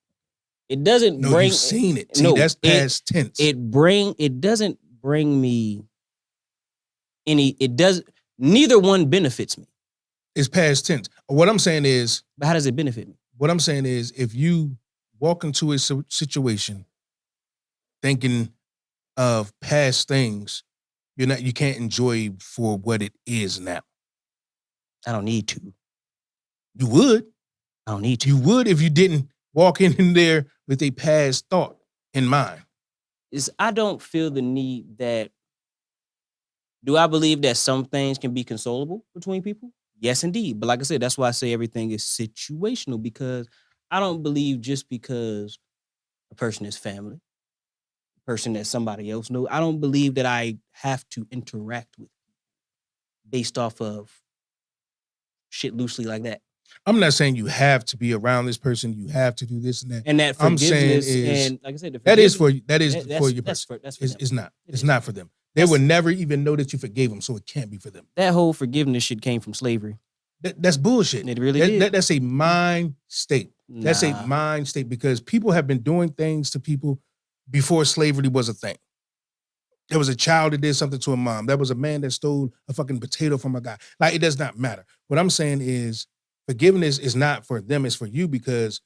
It doesn't No, bring. you've seen it. See, no, that's past tense. It doesn't bring me any. It does. Neither one benefits me. It's past tense. What I'm saying is, But how does it benefit me? what I'm saying is, if you walk into a situation thinking of past things, you can't enjoy for what it is now. I don't need to. You would. I don't need to. You would if you didn't walk in there with a past thought in mind. I don't feel the need that. Do I believe that some things can be consolable between people? Yes, indeed. But like I said, that's why I say everything is situational, because I don't believe just because a person is family, a person that somebody else knows, I don't believe that I have to interact with based off of shit loosely like that. I'm not saying you have to be around this person. You have to do this and that. And that I'm saying forgiveness, is, and like I said, that is for you. That is that's- for your that's person. that's for It's, them. it's not. It It's is. not for them. They That's- would never even know that you forgave them, so it can't be for them. That whole forgiveness shit came from slavery. That's bullshit. It really did. That's a mind state. That's Nah. a mind state, because people have been doing things to people before slavery was a thing. There was a child that did something to a mom. There was a man that stole a fucking potato from a guy. Like, it does not matter. What I'm saying is, forgiveness is not for them, it's for you, because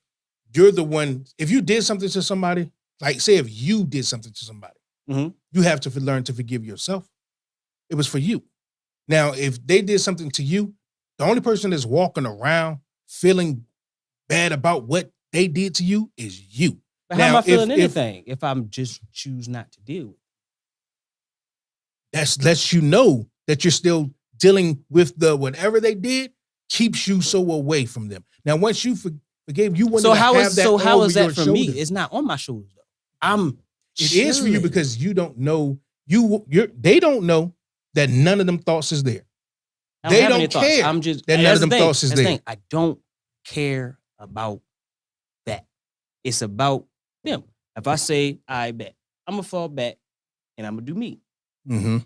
you're the one. If you did something to somebody, like say if you did something to somebody, Mhm. you have to learn to forgive yourself. It was for you. Now, if they did something to you, the only person that's walking around feeling bad about what they did to you is you. But how am Now, I feeling if- anything if I'm just choose not to deal with it? That lets you know that you're still dealing with the whatever they did, keeps you so away from them. Now, once you forgave, you wouldn't So even how have is that so how over is that your for me? shoulders. It's not on my shoulders though. It is for you chilling. because you don't know. They don't know that none of them thoughts is there. I they have don't any thoughts. care I'm just that and none that's of the them thing. thoughts is That's the there. thing. I don't care about that. It's about them. If I say I bet, I'm gonna fall back and I'm gonna do me. Mm-hmm.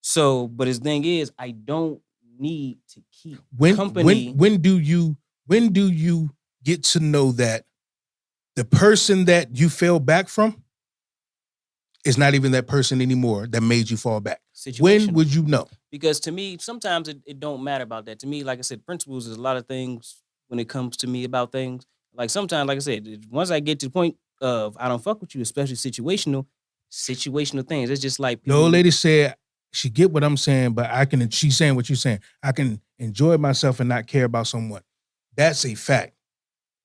So, but his thing is, I don't need to keep When company. when do you get to know that the person that you fell back from is not even that person anymore that made you fall back? When situational. would you know? Because to me, sometimes it don't matter about that. To me, like I said, principles is a lot of things when it comes to me about things. Like sometimes, like I said, once I get to the point of I don't fuck with you, especially situational things. It's just like The old lady said she get what I'm saying, but she's saying what you're saying. I can enjoy myself and not care about someone. That's a fact.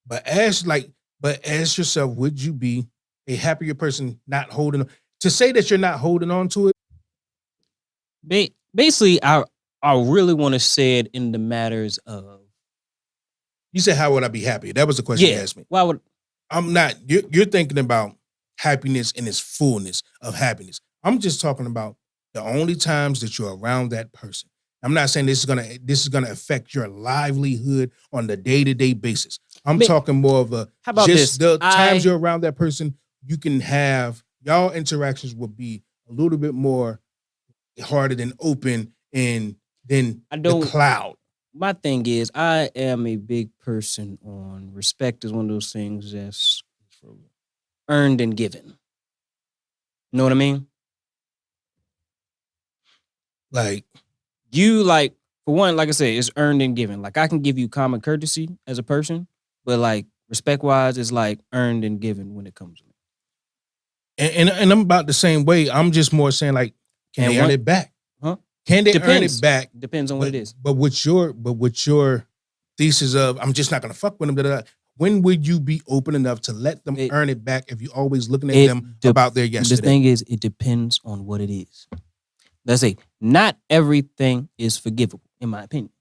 But ask yourself, would you be a happier person not holding on? To say that you're not holding on to it, basically, I really want to say it in the matters of you said, how would I be happy? That was the question you yeah. asked me. Why would I'm not. You're thinking about happiness in its fullness of happiness. I'm just talking about the only times that you're around that person. I'm not saying this is gonna affect your livelihood on the day-to-day basis. I'm But- talking more of a how about just this? the times you're around that person, you can have y'all interactions will be a little bit more hearted and open and then I the don't- cloud. My thing is, I am a big person on respect is one of those things that's earned and given. You know what I mean? Like, You like, for one, like I said, it's earned and given. Like I can give you common courtesy as a person, but like respect wise, it's like earned and given when it comes to me. and I'm about the same way. I'm just more saying like Can And they earn it back? Huh? Can they earn Depends. it back? Depends on what it is. But what's your thesis of I'm just not gonna fuck with them? When would you be open enough to let them earn it back if you're always looking at them about their yesterday? The thing is, it depends on what it is. Let's say not everything is forgivable, in my opinion.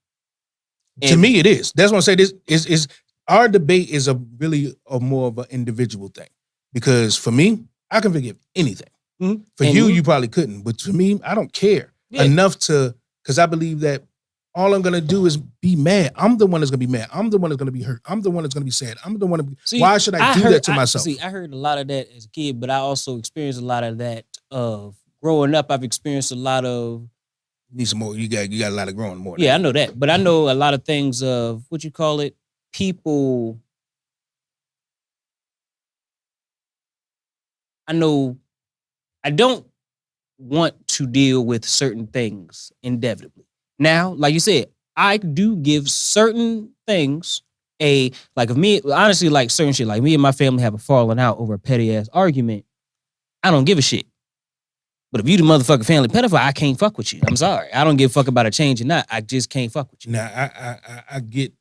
To me, it is. That's what I'm saying. This is our debate is really more of an individual thing. Because for me, I can forgive anything. Mm-hmm. For you probably couldn't. But for me, I don't care enough because I believe that all I'm gonna do is be mad. I'm the one that's gonna be mad. I'm the one that's gonna be hurt. I'm the one that's gonna be sad. I'm the one. Why should I do that to myself? I heard a lot of that as a kid, but I also experienced a lot of that of growing up. I've experienced a lot of. You need some more. You got a lot of growing more. Yeah, I know that, but I know a lot of things of what you call it. People. I know. I don't want to deal with certain things indefinitely. Now, like you said, I do give certain things like if me, honestly, like certain shit, like me and my family have a falling out over a petty ass argument. I don't give a shit. But if you the motherfucking family pedophile, I can't fuck with you. I'm sorry. I don't give a fuck about a change or not. I just can't fuck with you. Now, I get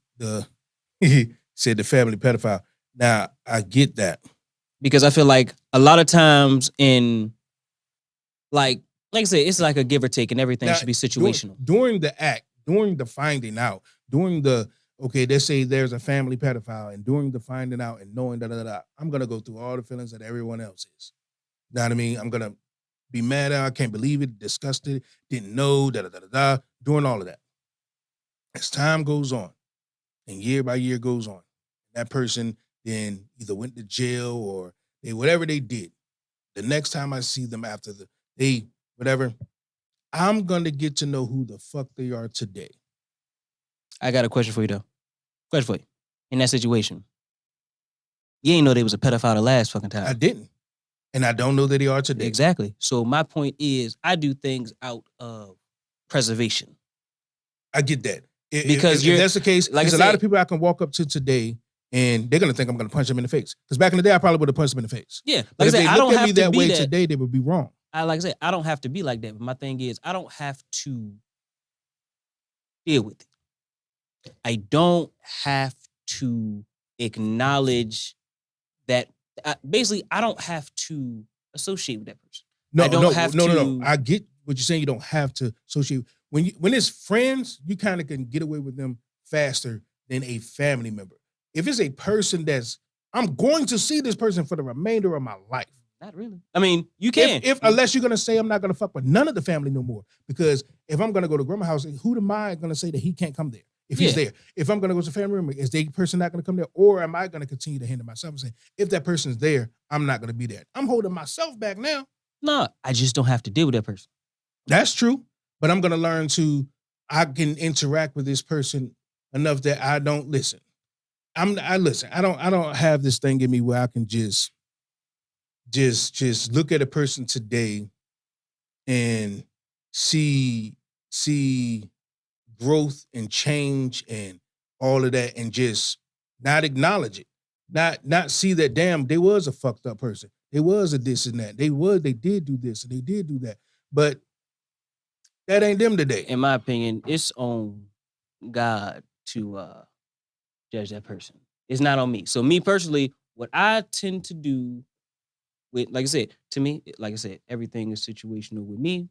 he said the family pedophile. Now, I get that. Because I feel like a lot of times in like I said, it's like a give or take, and everything should be situational. During the act, during the finding out, during let's say there's a family pedophile, and during the finding out and knowing I'm gonna go through all the feelings that everyone else is. You know what I mean? I'm gonna be mad at, I can't believe it, disgusted, didn't know, doing all of that. As time goes on, and year by year goes on, that person then either went to jail or whatever they did. The next time I see them after whatever, I'm going to get to know who the fuck they are today. I got a question for you, though. Question for you. In that situation, you ain't know they was a pedophile the last fucking time. I didn't. And I don't know that they are today. Exactly. So my point is, I do things out of preservation. I get that. Because if that's the case, like there's a lot of people I can walk up to today and they're going to think I'm going to punch them in the face. Because back in the day, I probably would have punched them in the face. Yeah. But if they look at me that way that. today, they would be wrong. Like I said, I don't have to be like that. But my thing is, I don't have to deal with it. I don't have to acknowledge that. Basically, I don't have to associate with that person. No. I get what you're saying. You don't have to associate. When it's friends, you kind of can get away with them faster than a family member. If it's a person I'm going to see this person for the remainder of my life. Not really. I mean, you can. Unless you're going to say I'm not going to fuck with none of the family no more. Because if I'm going to go to grandma's house, who am I going to say that he can't come there if he's there? If I'm going to go to family room, is the person not going to come there? Or am I going to continue to handle myself and say, if that person's there, I'm not going to be there? I'm holding myself back now. No, I just don't have to deal with that person. That's true. But I'm going to learn I can interact with this person enough that I don't listen. I listen. I don't have this thing in me where I can just look at a person today and see growth and change and all of that and just not acknowledge it. Not see that, damn, they was a fucked up person. They was a this and that. They did do this and they did do that. But that ain't them today. In my opinion, it's on God to judge that person. It's not on me. So me personally, what I tend to do with, like I said, to me, like I said, everything is situational with me.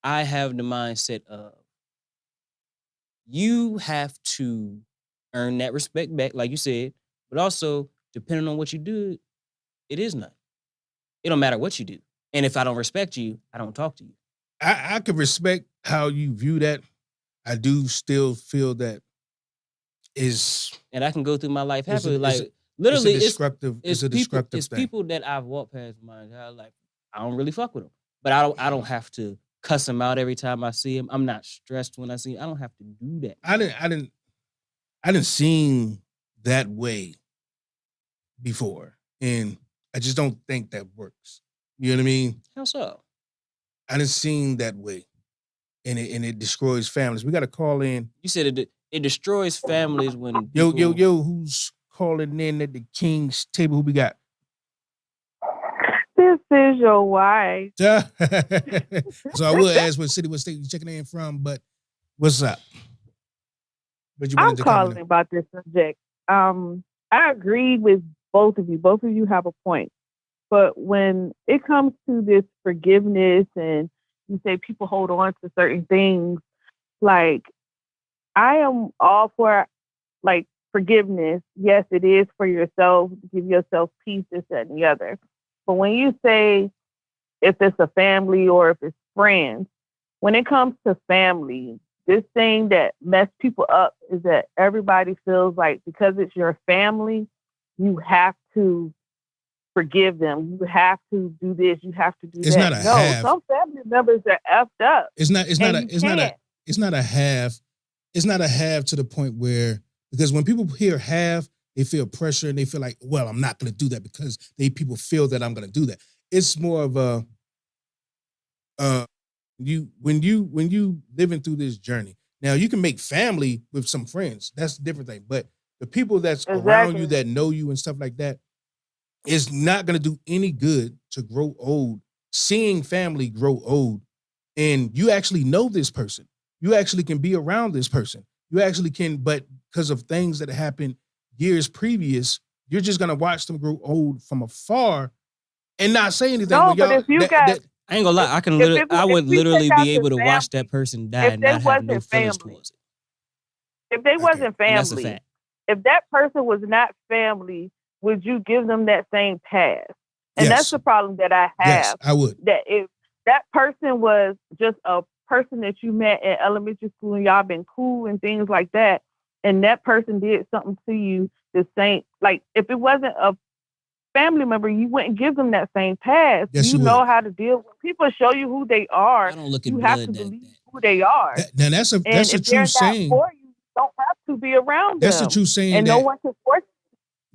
I have the mindset of you have to earn that respect back, like you said, but also depending on what you do, it is none. It don't matter what you do. And if I don't respect you, I don't talk to you. I can respect how you view that. I do still feel that and I can go through my life happily. Literally, it's a destructive thing. It's people that I've walked past my entire life. I don't really fuck with them. But I don't have to cuss them out every time I see them. I'm not stressed when I see them. I don't have to do that. I didn't seen that way before. And I just don't think that works. You know what I mean? How so? I didn't seen that way. And it destroys families. We got to call in. You said it destroys families when Yo, who's calling in at the King's table? Who we got? This This is your wife. So I will ask what city, what state you checking in from, but what's up? But you I'm wanted to comment calling about this subject. I agree with both of you. Both of you have a point. But when it comes to this forgiveness and you say people hold on to certain things, like I am all for like forgiveness. Yes, it is for yourself, give yourself peace, this, that, and the other. But when you say if it's a family or if it's friends, when it comes to family, this thing that messed people up is that everybody feels like because it's your family, you have to forgive them. You have to do this. You have to do It's that. not a No, have. some family members are effed up. it's not and you can't. it's not a half. It's not a half to the point where, because when people hear half, they feel pressure and they feel like, well, I'm not going to do that because people feel that I'm going to do that. It's more of a when you living through this journey. Now you can make family with some friends. That's a different thing. But the people that's around you Exactly. that know you and stuff like that is not going to do any good to grow old. Seeing family grow old, and you actually know this person. You actually can be around this person. You actually can, but because of things that happened years previous, you're just gonna watch them grow old from afar and not say anything. No, When but y'all, if you got, I ain't gonna lie. I would if we literally take out be able to the watch family, that person die if and they not have no wasn't feelings family, towards it. if they Okay. wasn't And that's a family, fact. if that person was not family, would you give them that same pass? And that's yes, the problem that I yes, have. I would. That if that person was just a person that you met in elementary school and y'all been cool and things like that, and that person did something to you the same, like if it wasn't a family member, you wouldn't give them that same pass. Yes, You you know would. how to deal with people. Show you who they I are. don't look at You have to blood that. believe who they are. Now that's a And if true they're not saying. for you, you don't have to be around That's a them. true saying. And no That one can force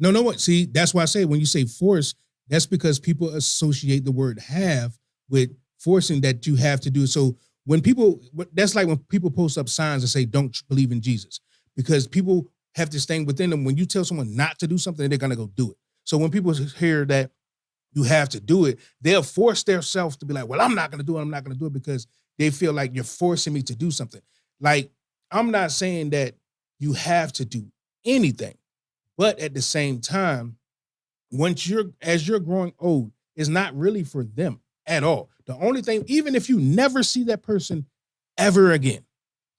no, what? See, that's why I say when you say force, that's because people associate the word have with forcing that you have to do it. So when people, that's like when people post up signs and say, don't believe in Jesus, because people have this thing within them. When you tell someone not to do something, they're going to go do it. So when people hear that you have to do it, they'll force themselves to be like, well, I'm not going to do it. I'm not going to do it because they feel like you're forcing me to do something. Like, I'm not saying that you have to do anything, but at the same time, as you're growing old, it's not really for them at all. The only thing, even if you never see that person ever again,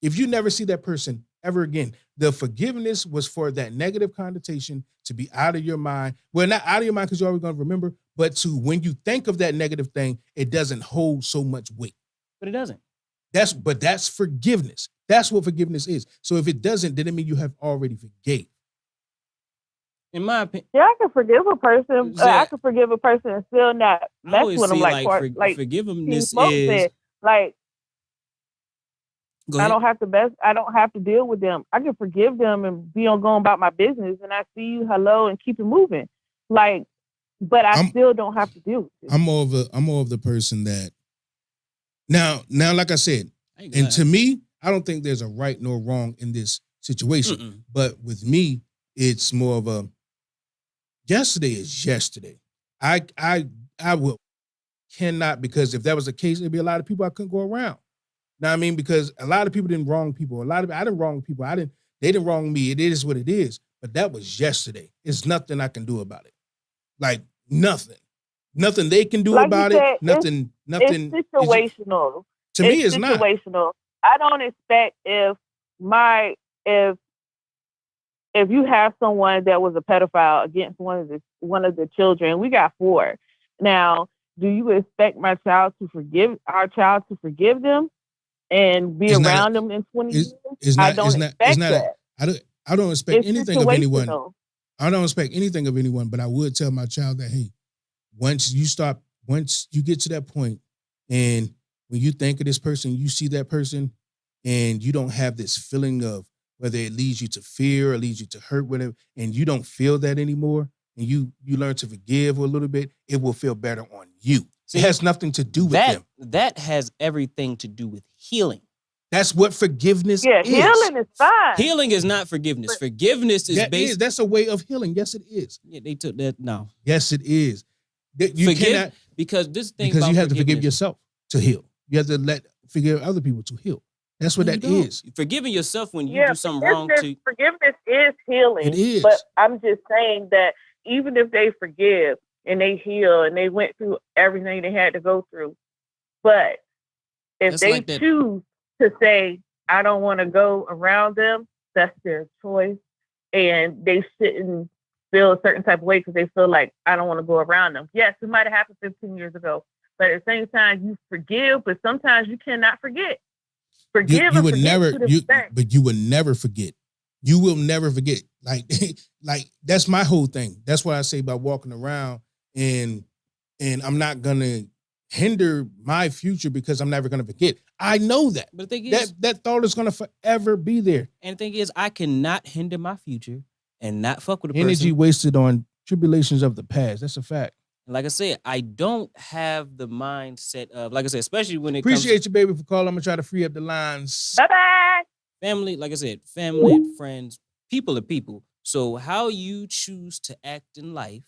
if you never see that person ever again, the forgiveness was for that negative connotation to be out of your mind. Well, not out of your mind because you're always going to remember, but to when you think of that negative thing, it doesn't hold so much weight. But it doesn't. That's forgiveness. That's what forgiveness is. So if it doesn't, then it means you have already forgave. In my opinion, Yeah, I can forgive a person. I Zach, can forgive a person and still not I mess always with them. see Like King forgiveness Smoke is. said, like Go I ahead. don't have to deal with them. I can forgive them and be on going about my business, and I see you, hello, and keep it moving. Like, but I still don't have to deal with it. I'm more of the person that now, like I said, I ain't and gonna to me, I don't think there's a right nor wrong in this situation. Mm-mm. But with me, it's more of a yesterday is yesterday. I cannot, because if that was the case, there'd be a lot of people I couldn't go around. Know what I mean? Because a lot of people didn't wrong people. I didn't wrong people. They didn't wrong me. It is what it is. But that was yesterday. It's nothing I can do about it. Like nothing. Nothing they can do Like you about said, it. Nothing. It's situational. To me, it's not. Situational. I don't expect if you have someone that was a pedophile against one of the children, we got 4. Now, do you expect our child to forgive them and be around them in 20 years? I don't expect that. I don't expect anything of anyone. Situational. I don't expect anything of anyone, but I would tell my child that, hey, once you get to that point, and when you think of this person, you see that person, and you don't have this feeling of whether it leads you to fear or leads you to hurt, whatever, and you don't feel that anymore, and you learn to forgive a little bit, it will feel better on you. It has nothing to do with them. That has everything to do with healing. That's what forgiveness is. Healing is fine. Healing is not forgiveness. Forgiveness is based. That's a way of healing. Yes, it is. Yeah, they took that. No. Yes, it is. You Forgive. Because this thing Because about you have to forgive forgiveness- yourself to heal. You have to forgive other people to heal. That's what No, that you don't. is. Forgiving yourself when you do something wrong forgiveness is healing. It is. But I'm just saying that even if they forgive and they heal and they went through everything they had to go through, but if That's they like that- choose to say, I don't want to go around them, that's their choice. And they shouldn't feel a certain type of way because they feel like, I don't want to go around them. Yes, it might have happened 15 years ago. But at the same time, you forgive, but sometimes you cannot forget. Forgive You and would forget never, to the extent. but you would never forget. You will never forget. Like that's my whole thing. That's what I say about walking around and I'm not gonna hinder my future because I'm never gonna forget. I know that. But the thing is, That thought is gonna forever be there. and the thing is, I cannot hinder my future and not fuck with a Energy person. wasted on tribulations of the past. That's a fact. Like I said, I don't have the mindset of, like I said, especially when it Appreciate you, baby, for calling. I'm gonna try to free up the lines. Bye-bye. family, like I said, family, friends, people are people. So how you choose to act in life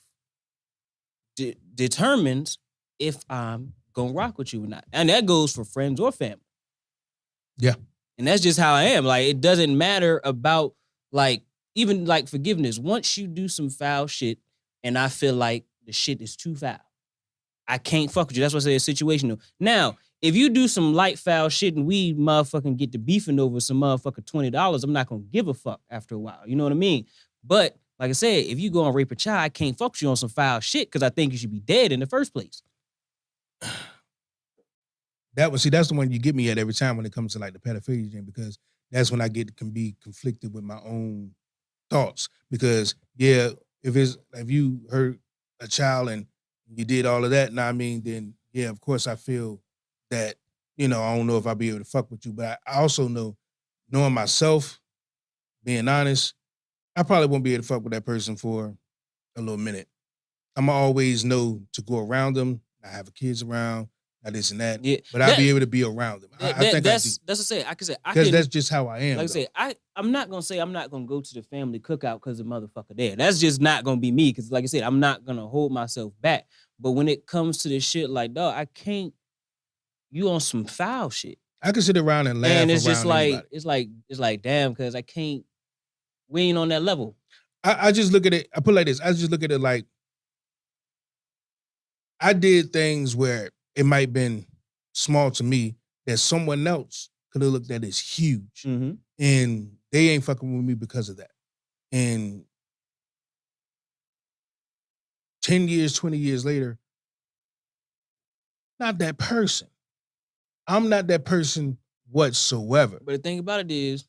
determines if I'm gonna rock with you or not. And that goes for friends or family. Yeah. And that's just how I am. Like, it doesn't matter about like even like forgiveness. Once you do some foul shit and I feel like the shit is too foul, I can't fuck with you. That's why I say it's situational. Now, if you do some light foul shit and we motherfucking get to beefing over some motherfucking $20, I'm not gonna give a fuck after a while. You know what I mean? But like I said, if you go and rape a child, I can't fuck with you on some foul shit because I think you should be dead in the first place. That's the one you get me at every time when it comes to like the pedophilia thing, because that's when I can be conflicted with my own thoughts. Because if you hurt a child and you did all of that, then yeah, of course I feel that, I don't know if I'll be able to fuck with you. But I also know, knowing myself, being honest, I probably won't be able to fuck with that person for a little minute. I'm gonna always know to go around them, not have kids around, not this and that. Yeah, but I'll be able to be around them. I think that's to say. I can say I because can. that's just how I am. Like I say, I'm not gonna say I'm not gonna go to the family cookout because the motherfucker there. That's just not gonna be me. Because like I said, I'm not gonna hold myself back. But when it comes to this shit, like dog, I can't. You on some foul shit, I can sit around and laugh. and it's around just like anybody. it's like damn, because I can't. We ain't on that level. I just look at it. I put it like this. I just look at it like I did things where it might have been small to me that someone else could have looked at as huge, Mm-hmm. and they ain't fucking with me because of that. And 10 years, 20 years later, not that person. I'm not that person whatsoever. But the thing about it is,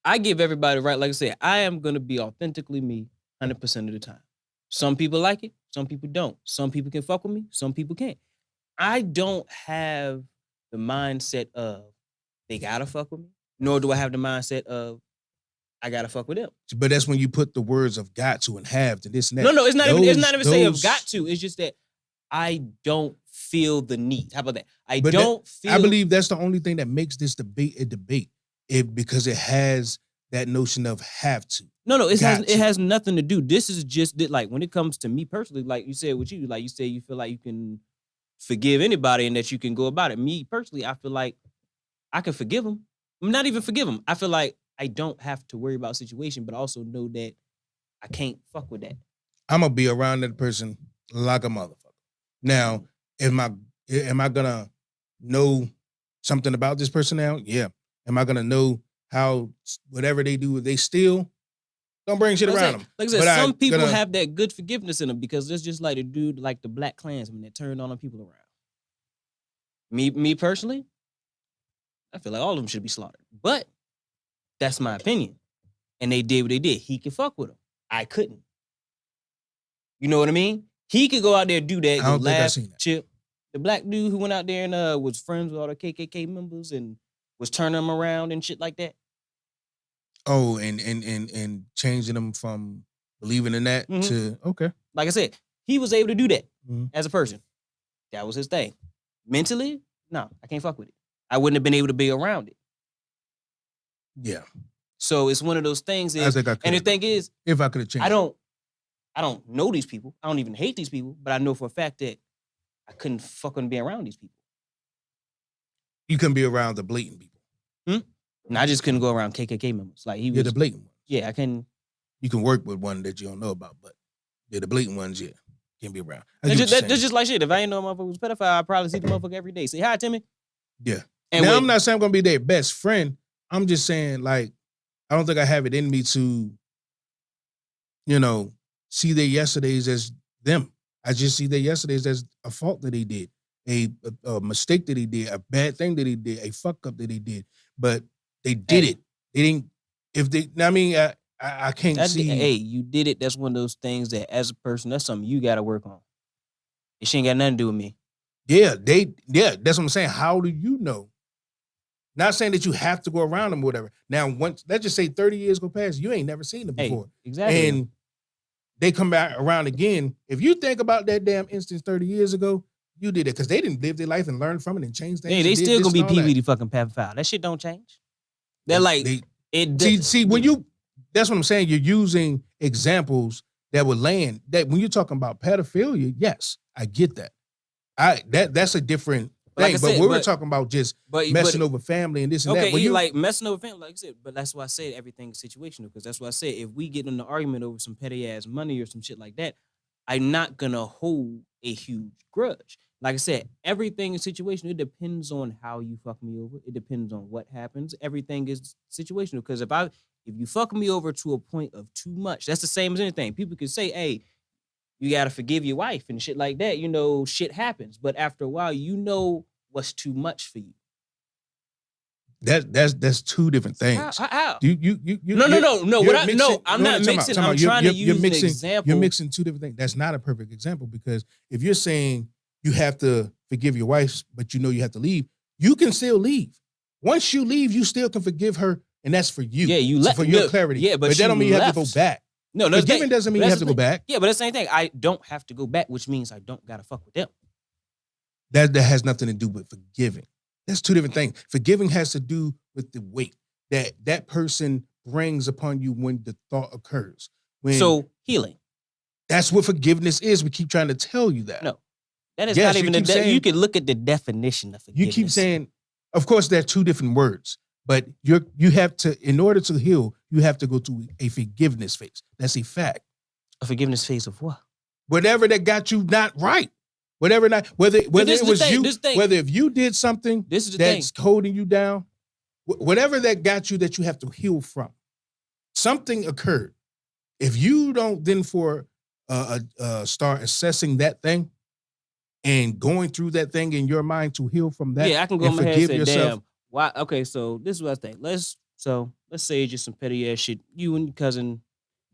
I give everybody right. Like I said, I am gonna be authentically me 100% of the time. Some people like it, some people don't. Some people can fuck with me, some people can't. I don't have the mindset of they gotta fuck with me, nor do I have the mindset of I gotta fuck with them. But that's when you put the words of got to and have to this and that. No, it's not even say of those- got to. It's just that I don't feel the need. How about that? I But don't feel. I believe that's the only thing that makes this debate a debate. Because it has that notion of have to. No, it Got to. has nothing to do. This is just that, like, when it comes to me personally, like you said with you, like you say you feel like you can forgive anybody and that you can go about it. Me personally, I feel like I can forgive them. I'm not even forgive them. I feel like I don't have to worry about a situation, but also know that I can't fuck with that. I'm gonna be around that person like a motherfucker. Now, am I gonna know something about this person now? Yeah. Am I gonna know how whatever they do, they steal? Don't bring shit around them. Like I said, But some people gonna- have that good forgiveness in them because it's just like the dude, like the Black Klansman that turned on them people around. Me personally, I feel like all of them should be slaughtered. But that's my opinion. And they did what they did. He could fuck with them. I couldn't. You know what I mean? He could go out there and do that, I go don't think I laugh, seen that. chill. The black dude who went out there and was friends with all the KKK members and was turning them around and shit like that. Oh, and changing them from believing in that Mhm. to okay. Like I said, he was able to do that Mhm. as a person. That was his thing. Mentally, no, I can't fuck with it. I wouldn't have been able to be around it. Yeah. So it's one of those things. I think I could. And the thing is, if I could have changed. I don't. I don't know these people. I don't even hate these people, but I know for a fact that I couldn't fucking be around these people. You couldn't be around the blatant people. And I just couldn't go around KKK members. Like he was You're the blatant ones. Yeah, I can. You can work with one that you don't know about, but they're the blatant ones, yeah. Can't be around. That's just like shit. If I ain't know a motherfucker was a pedophile, I'd probably see the motherfucker every day. Say hi, Timmy. Yeah. And now, I'm not saying I'm going to be their best friend. I'm just saying, like, I don't think I have it in me to, you know, see their yesterdays as them. I just see their yesterdays as a fault that they did, a mistake that he did, a bad thing that he did, a fuck up that he did. But they did it. They didn't, if they, I mean, I can't see. Hey, you did it. That's one of those things that as a person, that's something you got to work on. It shouldn't got nothing to do with me. Yeah, that's what I'm saying. How do you know? Not saying that you have to go around them or whatever. Now, once, let's just say 30 years go past, you ain't never seen them before. Exactly. And they come back around again. If you think about that damn instance 30 years ago, you did it because they didn't live their life and learn from it and change things. Hey, they still gonna be Pee-wee the fucking pedophile. That shit don't change. They're like, see, when you, that's what I'm saying. You're using examples that would land, that when you're talking about pedophilia, yes, I get that. That's a different thing. But we were talking about just messing over family and this and that. Okay, like messing over family, like I said, but that's why I said everything's situational, because that's why I said if we get in an argument over some petty ass money or some shit like that, I'm not gonna hold a huge grudge. Like I said, everything is situational. It depends on how you fuck me over. It depends on what happens. Everything is situational. Because if you fuck me over to a point of too much, that's the same as anything. People can say, hey, you gotta forgive your wife and shit like that. You know, shit happens. But after a while, you know what's too much for you. That's two different things. How? No. I'm not mixing. I'm trying to use an example. You're mixing two different things. That's not a perfect example, because if you're saying you have to forgive your wife, but you know you have to leave, you can still leave. Once you leave, you still can forgive her, and that's for you. Yeah, you left for your clarity. Yeah, but that don't mean you have to go back. No, forgiving doesn't mean you have to go back. Yeah, but that's the same thing. I don't have to go back, which means I don't gotta fuck with them. That has nothing to do with forgiving. That's two different things. Forgiving has to do with the weight that person brings upon you when the thought occurs. So healing. That's what forgiveness is. We keep trying to tell you that. No, that is not even you can look at the definition of forgiveness. You keep saying, of course, there are two different words, but you have to, in order to heal, you have to go through a forgiveness phase. That's a fact. A forgiveness phase of what? Whatever that got you not right. Whatever it was you, whether if you did something that's holding you down, whatever that got you that you have to heal from, something occurred. If you don't then start assessing that thing and going through that thing in your mind to heal from that, I can go in my head and say, damn, why? Okay, so this is what I think. Let's say it's just some petty ass shit. You and your cousin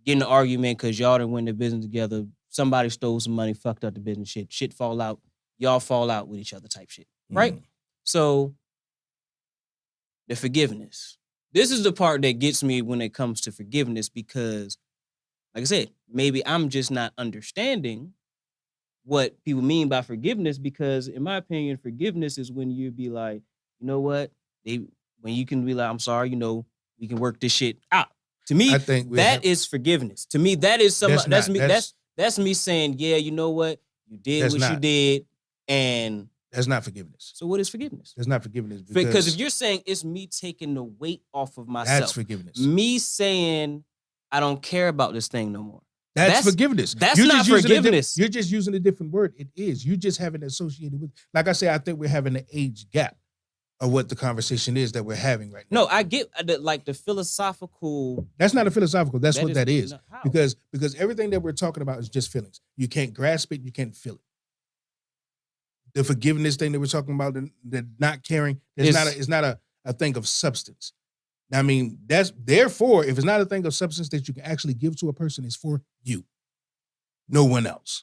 get in an argument because y'all didn't win the business together. Somebody stole some money, fucked up the business shit. Shit fall out. Y'all fall out with each other type shit. Right? Mm-hmm. So the forgiveness. This is the part that gets me when it comes to forgiveness, because, like I said, maybe I'm just not understanding what people mean by forgiveness, because in my opinion, forgiveness is when you be like, you know what? When you can be like, I'm sorry, we can work this shit out. To me, I think that is forgiveness. To me, that is that's me saying, yeah, you know what? You did what you did, and that's not forgiveness. So what is forgiveness? That's not forgiveness. Because if you're saying it's me taking the weight off of myself, that's forgiveness. Me saying I don't care about this thing no more. That's forgiveness. That's not forgiveness. You're just using a different word. It is. You just haven't associated with. Like I say, I think we're having an age gap of what the conversation is that we're having right now. No, I get the philosophical. That's not a philosophical. That's what that is. Because everything that we're talking about is just feelings. You can't grasp it. You can't feel it. The forgiveness thing that we're talking about, the not caring, it's not a thing of substance. I mean, therefore, if it's not a thing of substance that you can actually give to a person, it's for you. No one else.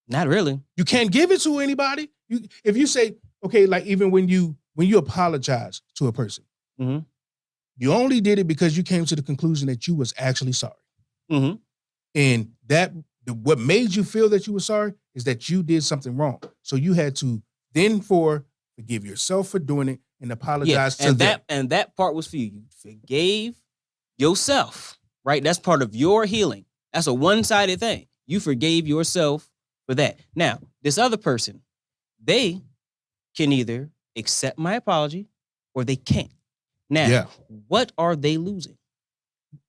Not really. You can't give it to anybody. If you say, okay, like even when you apologize to a person, mm-hmm. you only did it because you came to the conclusion that you was actually sorry. Mm-hmm. And what made you feel that you were sorry is that you did something wrong. So you had to then forgive yourself for doing it and apologize to them. And that part was for you. You forgave yourself, right? That's part of your healing. That's a one-sided thing. You forgave yourself for that. Now, this other person, they can either accept my apology or they can't. Now, Yeah. what are they losing?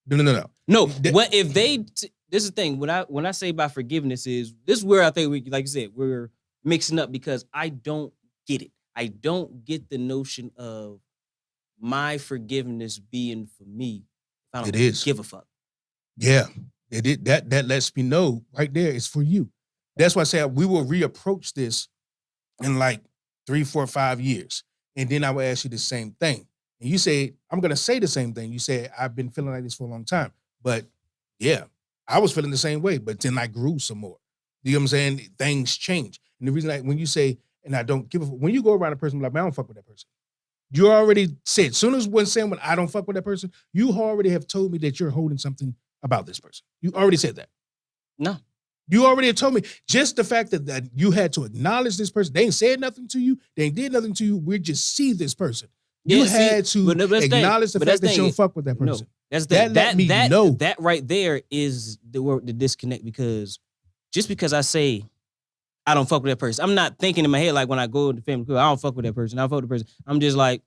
No. No, That- what if they? This is the thing. When I say by forgiveness is this is where I think we, like you said, we're mixing up because I don't get it. I don't get the notion of my forgiveness being for me. If I don't It is. give a fuck. Yeah, that lets me know right there it's for you. That's why I say we will reapproach this in like 3, 4, 5 years. And then I will ask you the same thing. And you say, I'm gonna say the same thing. You say, I've been feeling like this for a long time. But yeah, I was feeling the same way, but then I grew some more. You know what I'm saying? Things change. And the reason when you say, and I don't give a when you go around a person like, man, I don't fuck with that person. You already said, as soon as when I don't fuck with that person, you already have told me that you're holding something about this person. You already said that. No. You already have told me. Just the fact that you had to acknowledge this person. They ain't said nothing to you. They ain't did nothing to you. We just see this person. You had to acknowledge the fact that you don't fuck with that person. No, that's That let me know. That right there is the disconnect, because just because I say I don't fuck with that person, I'm not thinking in my head like when I go to family, I don't fuck with that person. I don't fuck with the person. I'm just like,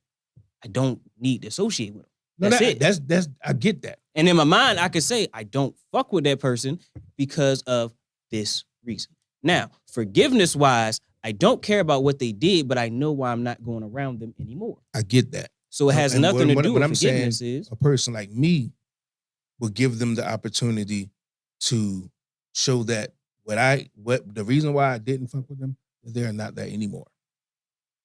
I don't need to associate with them. That's it. That's I get that. And in my mind, I could say I don't fuck with that person because of this reason. Now, forgiveness-wise, I don't care about what they did, but I know why I'm not going around them anymore. I get that. So it has And nothing to what do with I'm saying, forgiveness. Is a person like me will give them the opportunity to show that what the reason why I didn't fuck with them, they're not that anymore.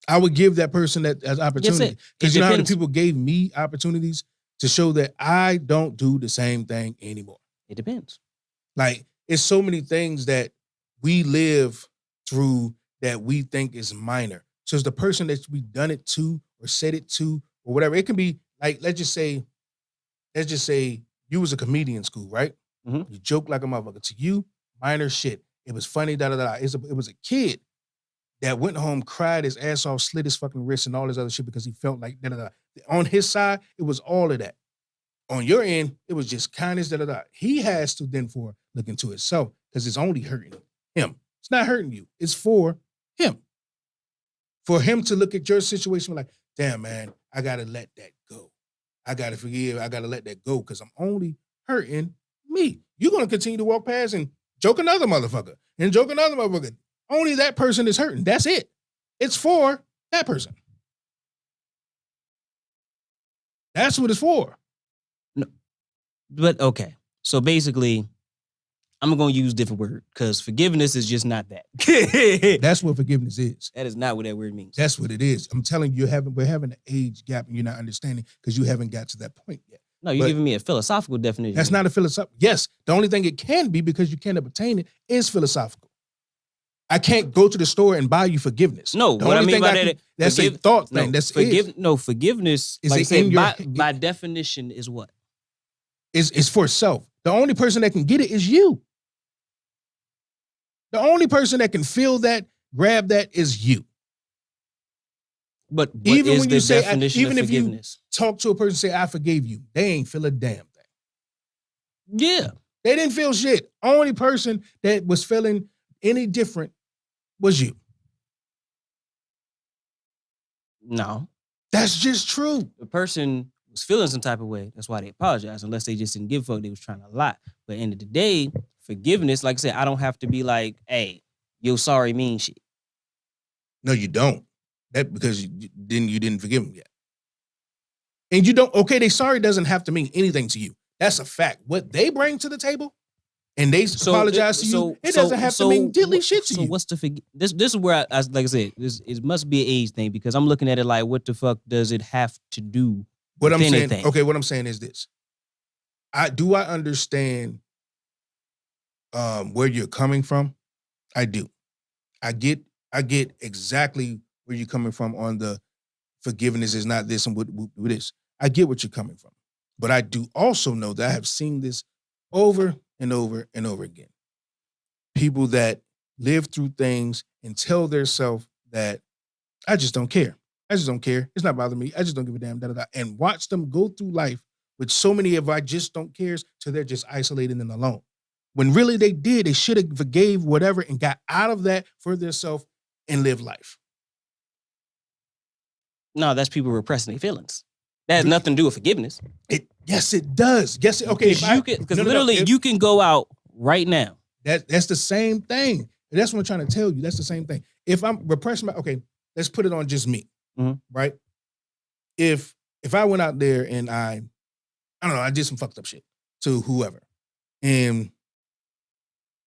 I would give that person that as opportunity. Because you know how many people gave me opportunities to show that I don't do the same thing anymore. it depends. Like, it's so many things that we live through that we think is minor. So it's the person that we done it to or said it to or whatever. It can be like, let's just say you was a comedian in school, right? Mhm. You joke like a motherfucker. To you, minor shit. It was funny, da-da-da-da. It was a kid that went home, cried his ass off, slit his fucking wrist and all this other shit because he felt like da-da-da. On his side, it was all of that. On your end, it was just kindness, da-da-da. He has to then look into himself because it's only hurting him. It's not hurting you. It's for him. For him to look at your situation like, damn, man, I got to let that go. I got to forgive. I got to let that go because I'm only hurting me. You're going to continue to walk past and joke another motherfucker and joke another motherfucker. Only that person is hurting. That's it. It's for that person. That's what it's for. But okay, so basically, I'm gonna use different word because forgiveness is just not that. That's what forgiveness is. That is not what that word means. That's what it is. I'm telling you, we're having an age gap and you're not understanding because you haven't got to that point yet. No, you're but giving me a philosophical definition. That's not a philosophical. Yes, the only thing it can be because you can't obtain it is philosophical. I can't go to the store and buy you forgiveness. No, the what I only mean thing by that, that's a thought thing. That's forgiveness. Is Like I it said, in your- by definition, is what? It's for self. The only person that can get it is you. The only person that can feel that, grab that is you. But what Even is when the you say, definition even of if you forgiveness? talk to a person and say, I forgave you, they ain't feel a damn thing. Yeah, They didn't feel shit. Only person that was feeling any different was you. no. That's just true. The person was feeling some type of way. That's why they apologized. Unless they just didn't give a fuck, they was trying to lie. But at the end of the day, forgiveness, like I said, I don't have to be like, hey, yo, sorry mean shit. No, you don't. That because you didn't forgive them yet. And you don't, okay, they sorry doesn't have to mean anything to you. That's a fact. What they bring to the table and they apologize to you, it doesn't have to mean diddly shit to you. So what's the this is where I like I said, it must be an age thing because I'm looking at it like, what the fuck does it have to do? What I'm with saying, anything? okay, what I'm saying is this. I understand where you're coming from. I do. I get exactly where you're coming from on the forgiveness is not this and what this. I get what you're coming from. But I do also know that I have seen this over and over and over again. People that live through things and tell themselves that I just don't care. I just don't care. It's not bothering me. I just don't give a damn. Da, da, da. And watch them go through life with so many of I just don't cares till they're just isolated and alone. When really they did, they should have forgave whatever and got out of that for themselves and live life. No, that's people repressing their feelings. That has nothing to do with forgiveness. Yes, it does. Yes, okay. Because literally, you can go out right now. That's the same thing. And that's what I'm trying to tell you. That's the same thing. If I'm repressing okay, let's put it on just me, right? If I went out there and I don't know, I did some fucked up shit to whoever, and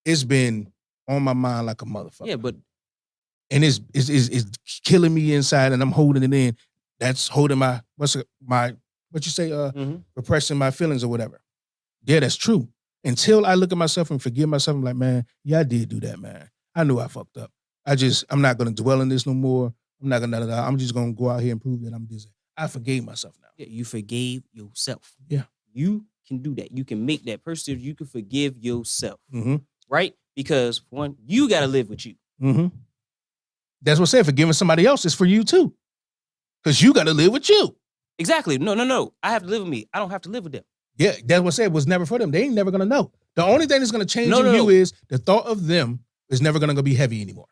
it's been on my mind like a motherfucker. Yeah, but and it's killing me inside, and I'm holding it in. That's holding my repressing my feelings or whatever. Yeah, that's true. Until I look at myself and forgive myself, I'm like, man, yeah, I did do that, man. I knew I fucked up. I'm not gonna dwell in this no more. I'm just gonna go out here and prove that I'm this. I forgave myself now. Yeah, you forgave yourself. Yeah. You can do that. You can make that person, you can forgive yourself. Mm-hmm. Right? Because one, you gotta live with you. Mm-hmm. That's what I said. Forgiving somebody else is for you too. Because you gotta live with you. Exactly. No. I have to live with me. I don't have to live with them. Yeah, that's what I said. It was never for them. They ain't never gonna know. The only thing that's gonna change you is the thought of them is never gonna be heavy anymore.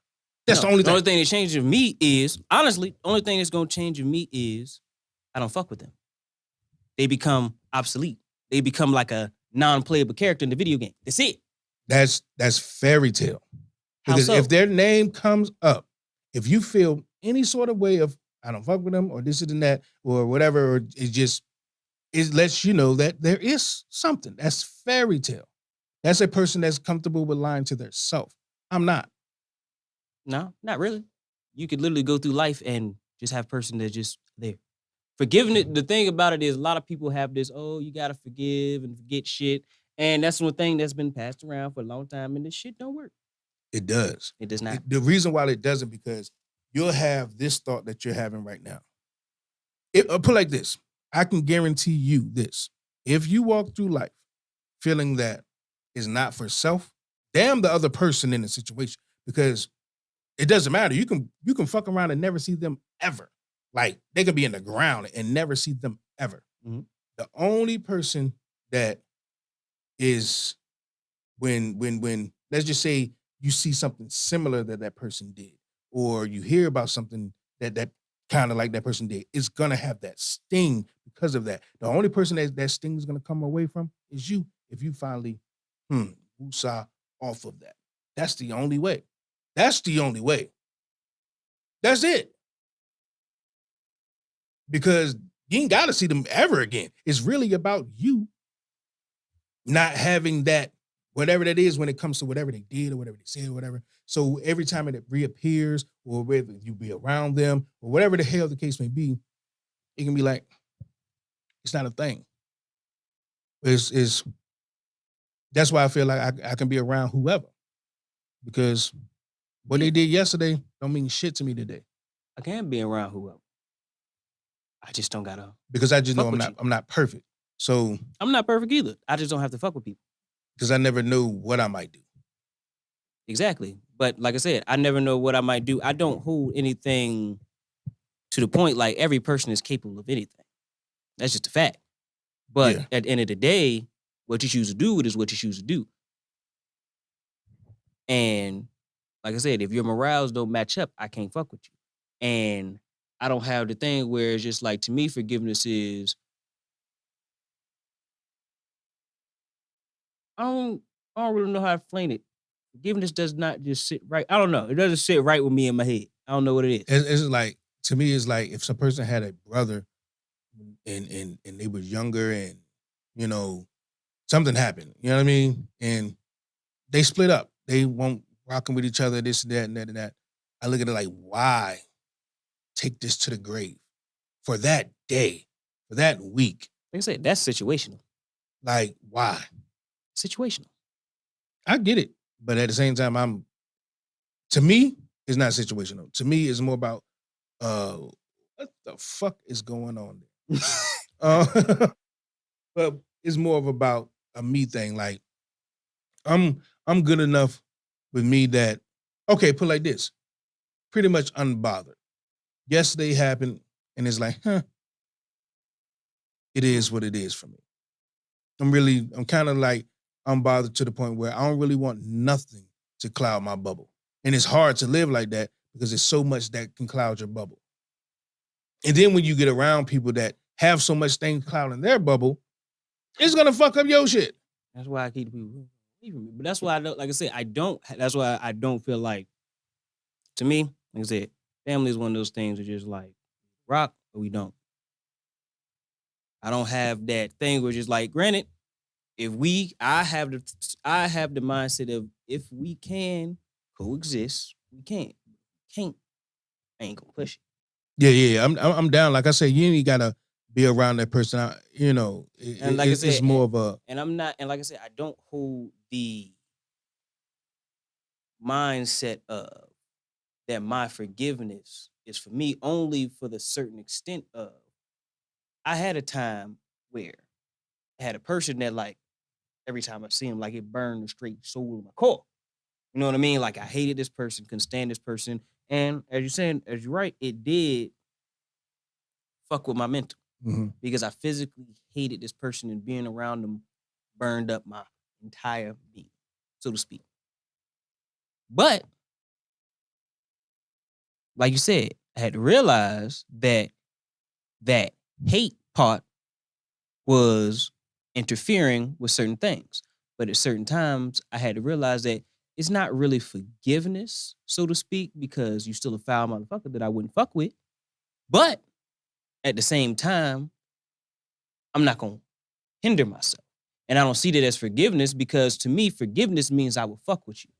That's the only thing. The only thing that changes me is, honestly, the only thing that's gonna change me is I don't fuck with them. They become obsolete. They become like a non-playable character in the video game. That's it. That's fairy tale. Because if their name comes up, if you feel any sort of way of I don't fuck with them or this and that or whatever, or it lets you know that there is something. That's fairy tale. That's a person that's comfortable with lying to their self. I'm not. No, not really. You could literally go through life and just have a person that's just there. Forgiving it, the thing about it is a lot of people have this, oh, you gotta forgive and forget shit. And that's one thing that's been passed around for a long time, and this shit don't work. It does. It does not. The reason why it doesn't, because you'll have this thought that you're having right now. I'll put it like this. I can guarantee you this. If you walk through life feeling that is not for self, damn the other person in the situation. Because it doesn't matter. You can fuck around and never see them ever. Like, they could be in the ground and never see them ever. Mm-hmm. The only person that is when let's just say you see something similar that person did, or you hear about something that kind of like that person did, it's gonna have that sting because of that. The only person that sting is gonna come away from is you if you finally woosah off of that. That's the only way. That's the only way. That's it. Because you ain't gotta see them ever again. It's really about you not having that, whatever that is, when it comes to whatever they did or whatever they said or whatever. So every time it reappears, or whether you be around them or whatever the hell the case may be, it can be like, it's not a thing. It's that's why I feel like I can be around whoever. Because what they did yesterday don't mean shit to me today. I can be around whoever. I just don't gotta. Because I just know I'm not perfect. So I'm not perfect either. I just don't have to fuck with people. Because I never know what I might do. Exactly. But like I said, I never know what I might do. I don't hold anything to the point like every person is capable of anything. That's just a fact. But at the end of the day, what you choose to do is what you choose to do. And like I said, if your morals don't match up, I can't fuck with you. And I don't have the thing where it's just like, to me, forgiveness is, I don't really know how to explain it. Forgiveness does not just sit right. I don't know. It doesn't sit right with me in my head. I don't know what it is. It's like, to me, it's like if some person had a brother and they was younger and, you know, something happened, you know what I mean? And they split up. They won't rocking with each other, this and that and that and that. I look at it like, why take this to the grave for that day, for that week? Like I said, that's situational. Like, why? Situational. I get it. But at the same time, to me, it's not situational. To me, it's more about what the fuck is going on there? But it's more of about a me thing. Like, I'm good enough with me that, okay, put it like this, pretty much unbothered. Yesterday happened, and it's like, it is what it is for me. I'm kind of like, I'm bothered to the point where I don't really want nothing to cloud my bubble. And it's hard to live like that because there's so much that can cloud your bubble. And then when you get around people that have so much things clouding their bubble, it's gonna fuck up your shit. That's why I keep people away from me. But that's why I don't, like I said, that's why I don't feel like, to me, like I said, family is one of those things that just like rock or we don't. I don't have that thing where just like, granted, I have the mindset of if we can coexist, we can. Can't, I ain't gonna push it. Yeah. I'm down. Like I said, you ain't gotta be around that person. And like I said, it's more of a. And I'm not. And like I said, I don't hold the mindset of that my forgiveness is for me only for the certain extent of. I had a time where I had a person that like every time I see him, like it burned the straight soul of my core. You know what I mean? Like I hated this person, couldn't stand this person. And as you're right, it did fuck with my mental because I physically hated this person and being around them burned up my entire being, so to speak. But like you said, I had to realize that hate part was interfering with certain things. But at certain times, I had to realize that it's not really forgiveness, so to speak, because you still a foul motherfucker that I wouldn't fuck with. But at the same time, I'm not going to hinder myself. And I don't see that as forgiveness because to me, forgiveness means I will fuck with you.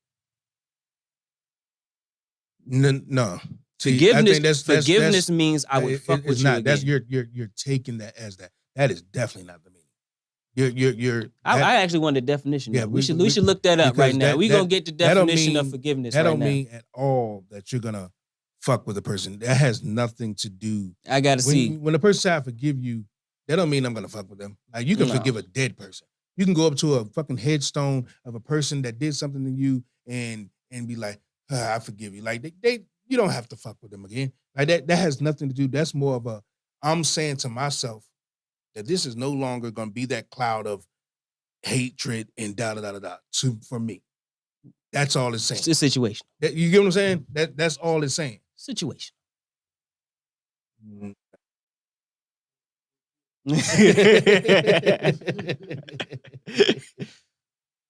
No. See, forgiveness means I would fuck with you again. That's you're taking that as that. That is definitely not the meaning. I actually want the definition. Yeah, we should look that up right now. We're gonna get the definition of forgiveness. That don't mean at all that you're gonna fuck with a person. That has nothing to do. I gotta see. When a person says I forgive you, that don't mean I'm gonna fuck with them. Like you can forgive a dead person. You can go up to a fucking headstone of a person that did something to you and be like, I forgive you. Like you don't have to fuck with them again. Like that has nothing to do. That's more of a, I'm saying to myself that this is no longer going to be that cloud of hatred and for me. That's all it's saying. It's a situation. You get what I'm saying? That's all it's saying. Situation.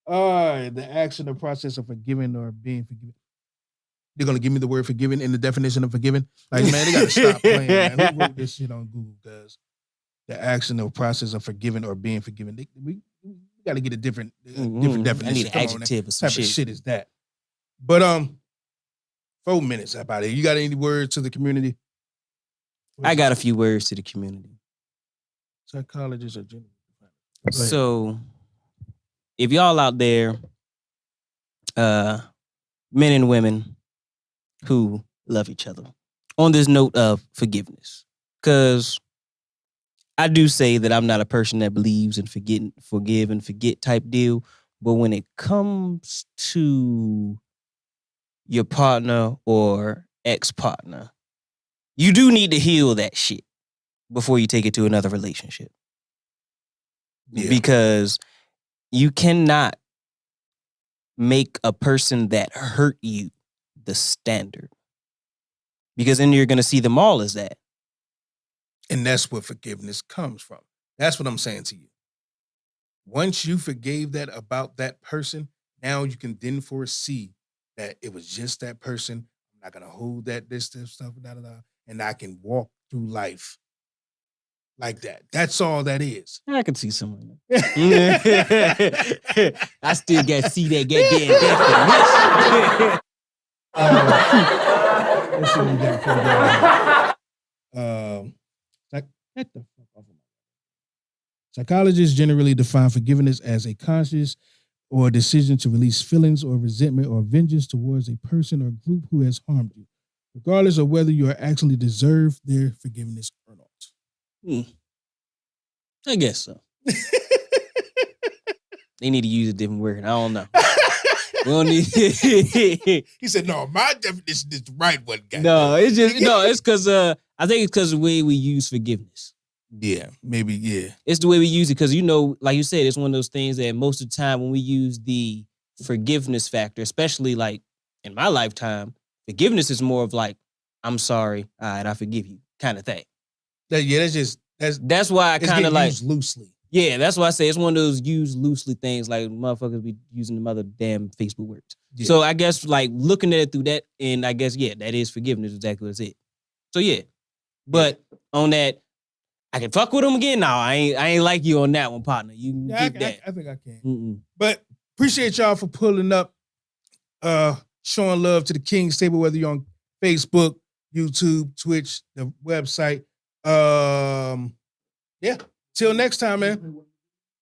All right, the action or process of forgiving or being forgiven. They're gonna give me the word forgiving in the definition of forgiving. Like, man, they gotta stop playing. Man. Who wrote this shit on Google? Because the action or process of forgiving or being forgiven. We gotta get a different definition. I need an adjective or some shit. What type of shit is that? But 4 minutes about it. You got any words to the community? I got a few words to the community. Psychologists are generally. So, if y'all out there, men and women who love each other, on this note of forgiveness, because I do say that I'm not a person that believes in forgive and forget type deal, but when it comes to your partner or ex-partner, you do need to heal that shit before you take it to another relationship. Yeah. Because you cannot make a person that hurt you the standard. Because then you're going to see them all as that. And that's where forgiveness comes from. That's what I'm saying to you. Once you forgave that about that person, now you can then foresee that it was just that person. I'm not going to hold this stuff, and I can walk through life like that. That's all that is. I can see someone. I still got to see that goddamn definition. Let's see what we got for get the fuck off of my. Psychologists generally define forgiveness as a conscious or a decision to release feelings or resentment or vengeance towards a person or group who has harmed you, regardless of whether you actually deserve their forgiveness or not. I guess so. They need to use a different word. I don't know. We don't need. He said, "No, my definition is the right one, guy." No, it's just it's because I think it's because the way we use forgiveness. Yeah, maybe, yeah. It's the way we use it because, you know, like you said, it's one of those things that most of the time when we use the forgiveness factor, especially like in my lifetime, forgiveness is more of like, I'm sorry, all right, I forgive you kind of thing. That's why I kind of like used loosely. Yeah, that's why I say it's one of those used loosely things, like motherfuckers be using the mother damn Facebook words. Yeah. So I guess like looking at it through that, and I guess that is forgiveness, exactly what's it. So yeah, but on that, I can fuck with him again. No, I ain't like you on that one, partner. You can get that. I think I can. But appreciate y'all for pulling up, showing love to the King's Table, whether you're on Facebook, YouTube, Twitch, the website. Yeah. Till next time, man.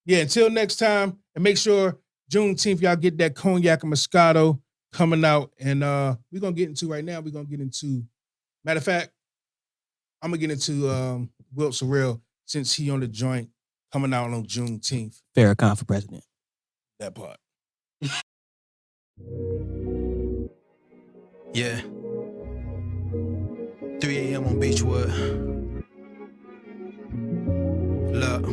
Yeah, until next time. And make sure Juneteenth, y'all get that cognac and Moscato coming out. And we're going to get into right now, matter of fact, I'm going to get into Wilt Sorrell since he on the joint coming out on Juneteenth. Farrakhan for president. That part. Yeah. 3 a.m. on Beachwood. Look.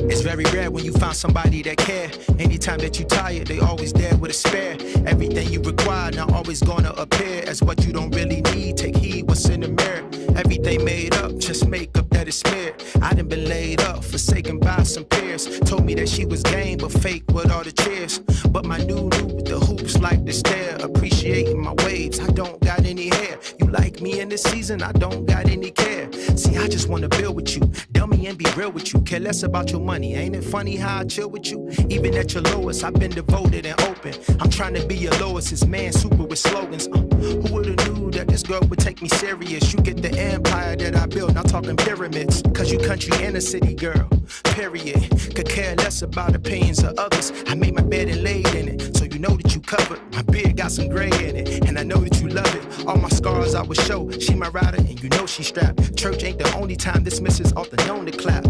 It's very rare when you find somebody that care. Anytime that you tired, they always there with a spare. Everything you require now always gonna appear as what you don't really need. Take heed what's in the mirror. Everything made up, just make up that is smeared. I done been laid up, forsaken by some peers. Told me that she was game, but fake with all the cheers. But my new with the hoops like the stare. Appreciating my waves, I don't got any hair. You like me in this season, I don't got any care. See, I just wanna build with you, dummy, and be real with you. Care less about your money, ain't it funny how I chill with you? Even at your lowest, I've been devoted and open. I'm trying to be your lowest, this man super with slogans. Who would've knew that this girl would take me serious? You get the empire that I built, not talking pyramids. Cause you country and a city girl, period. Could care less about opinions of others. I made my bed and laid in it, so you know that you covered. My beard got some gray in it, and I know that you love it. All my scars I would show, she my rider, and you know she strapped. Church ain't the only time this missus off the known to clap.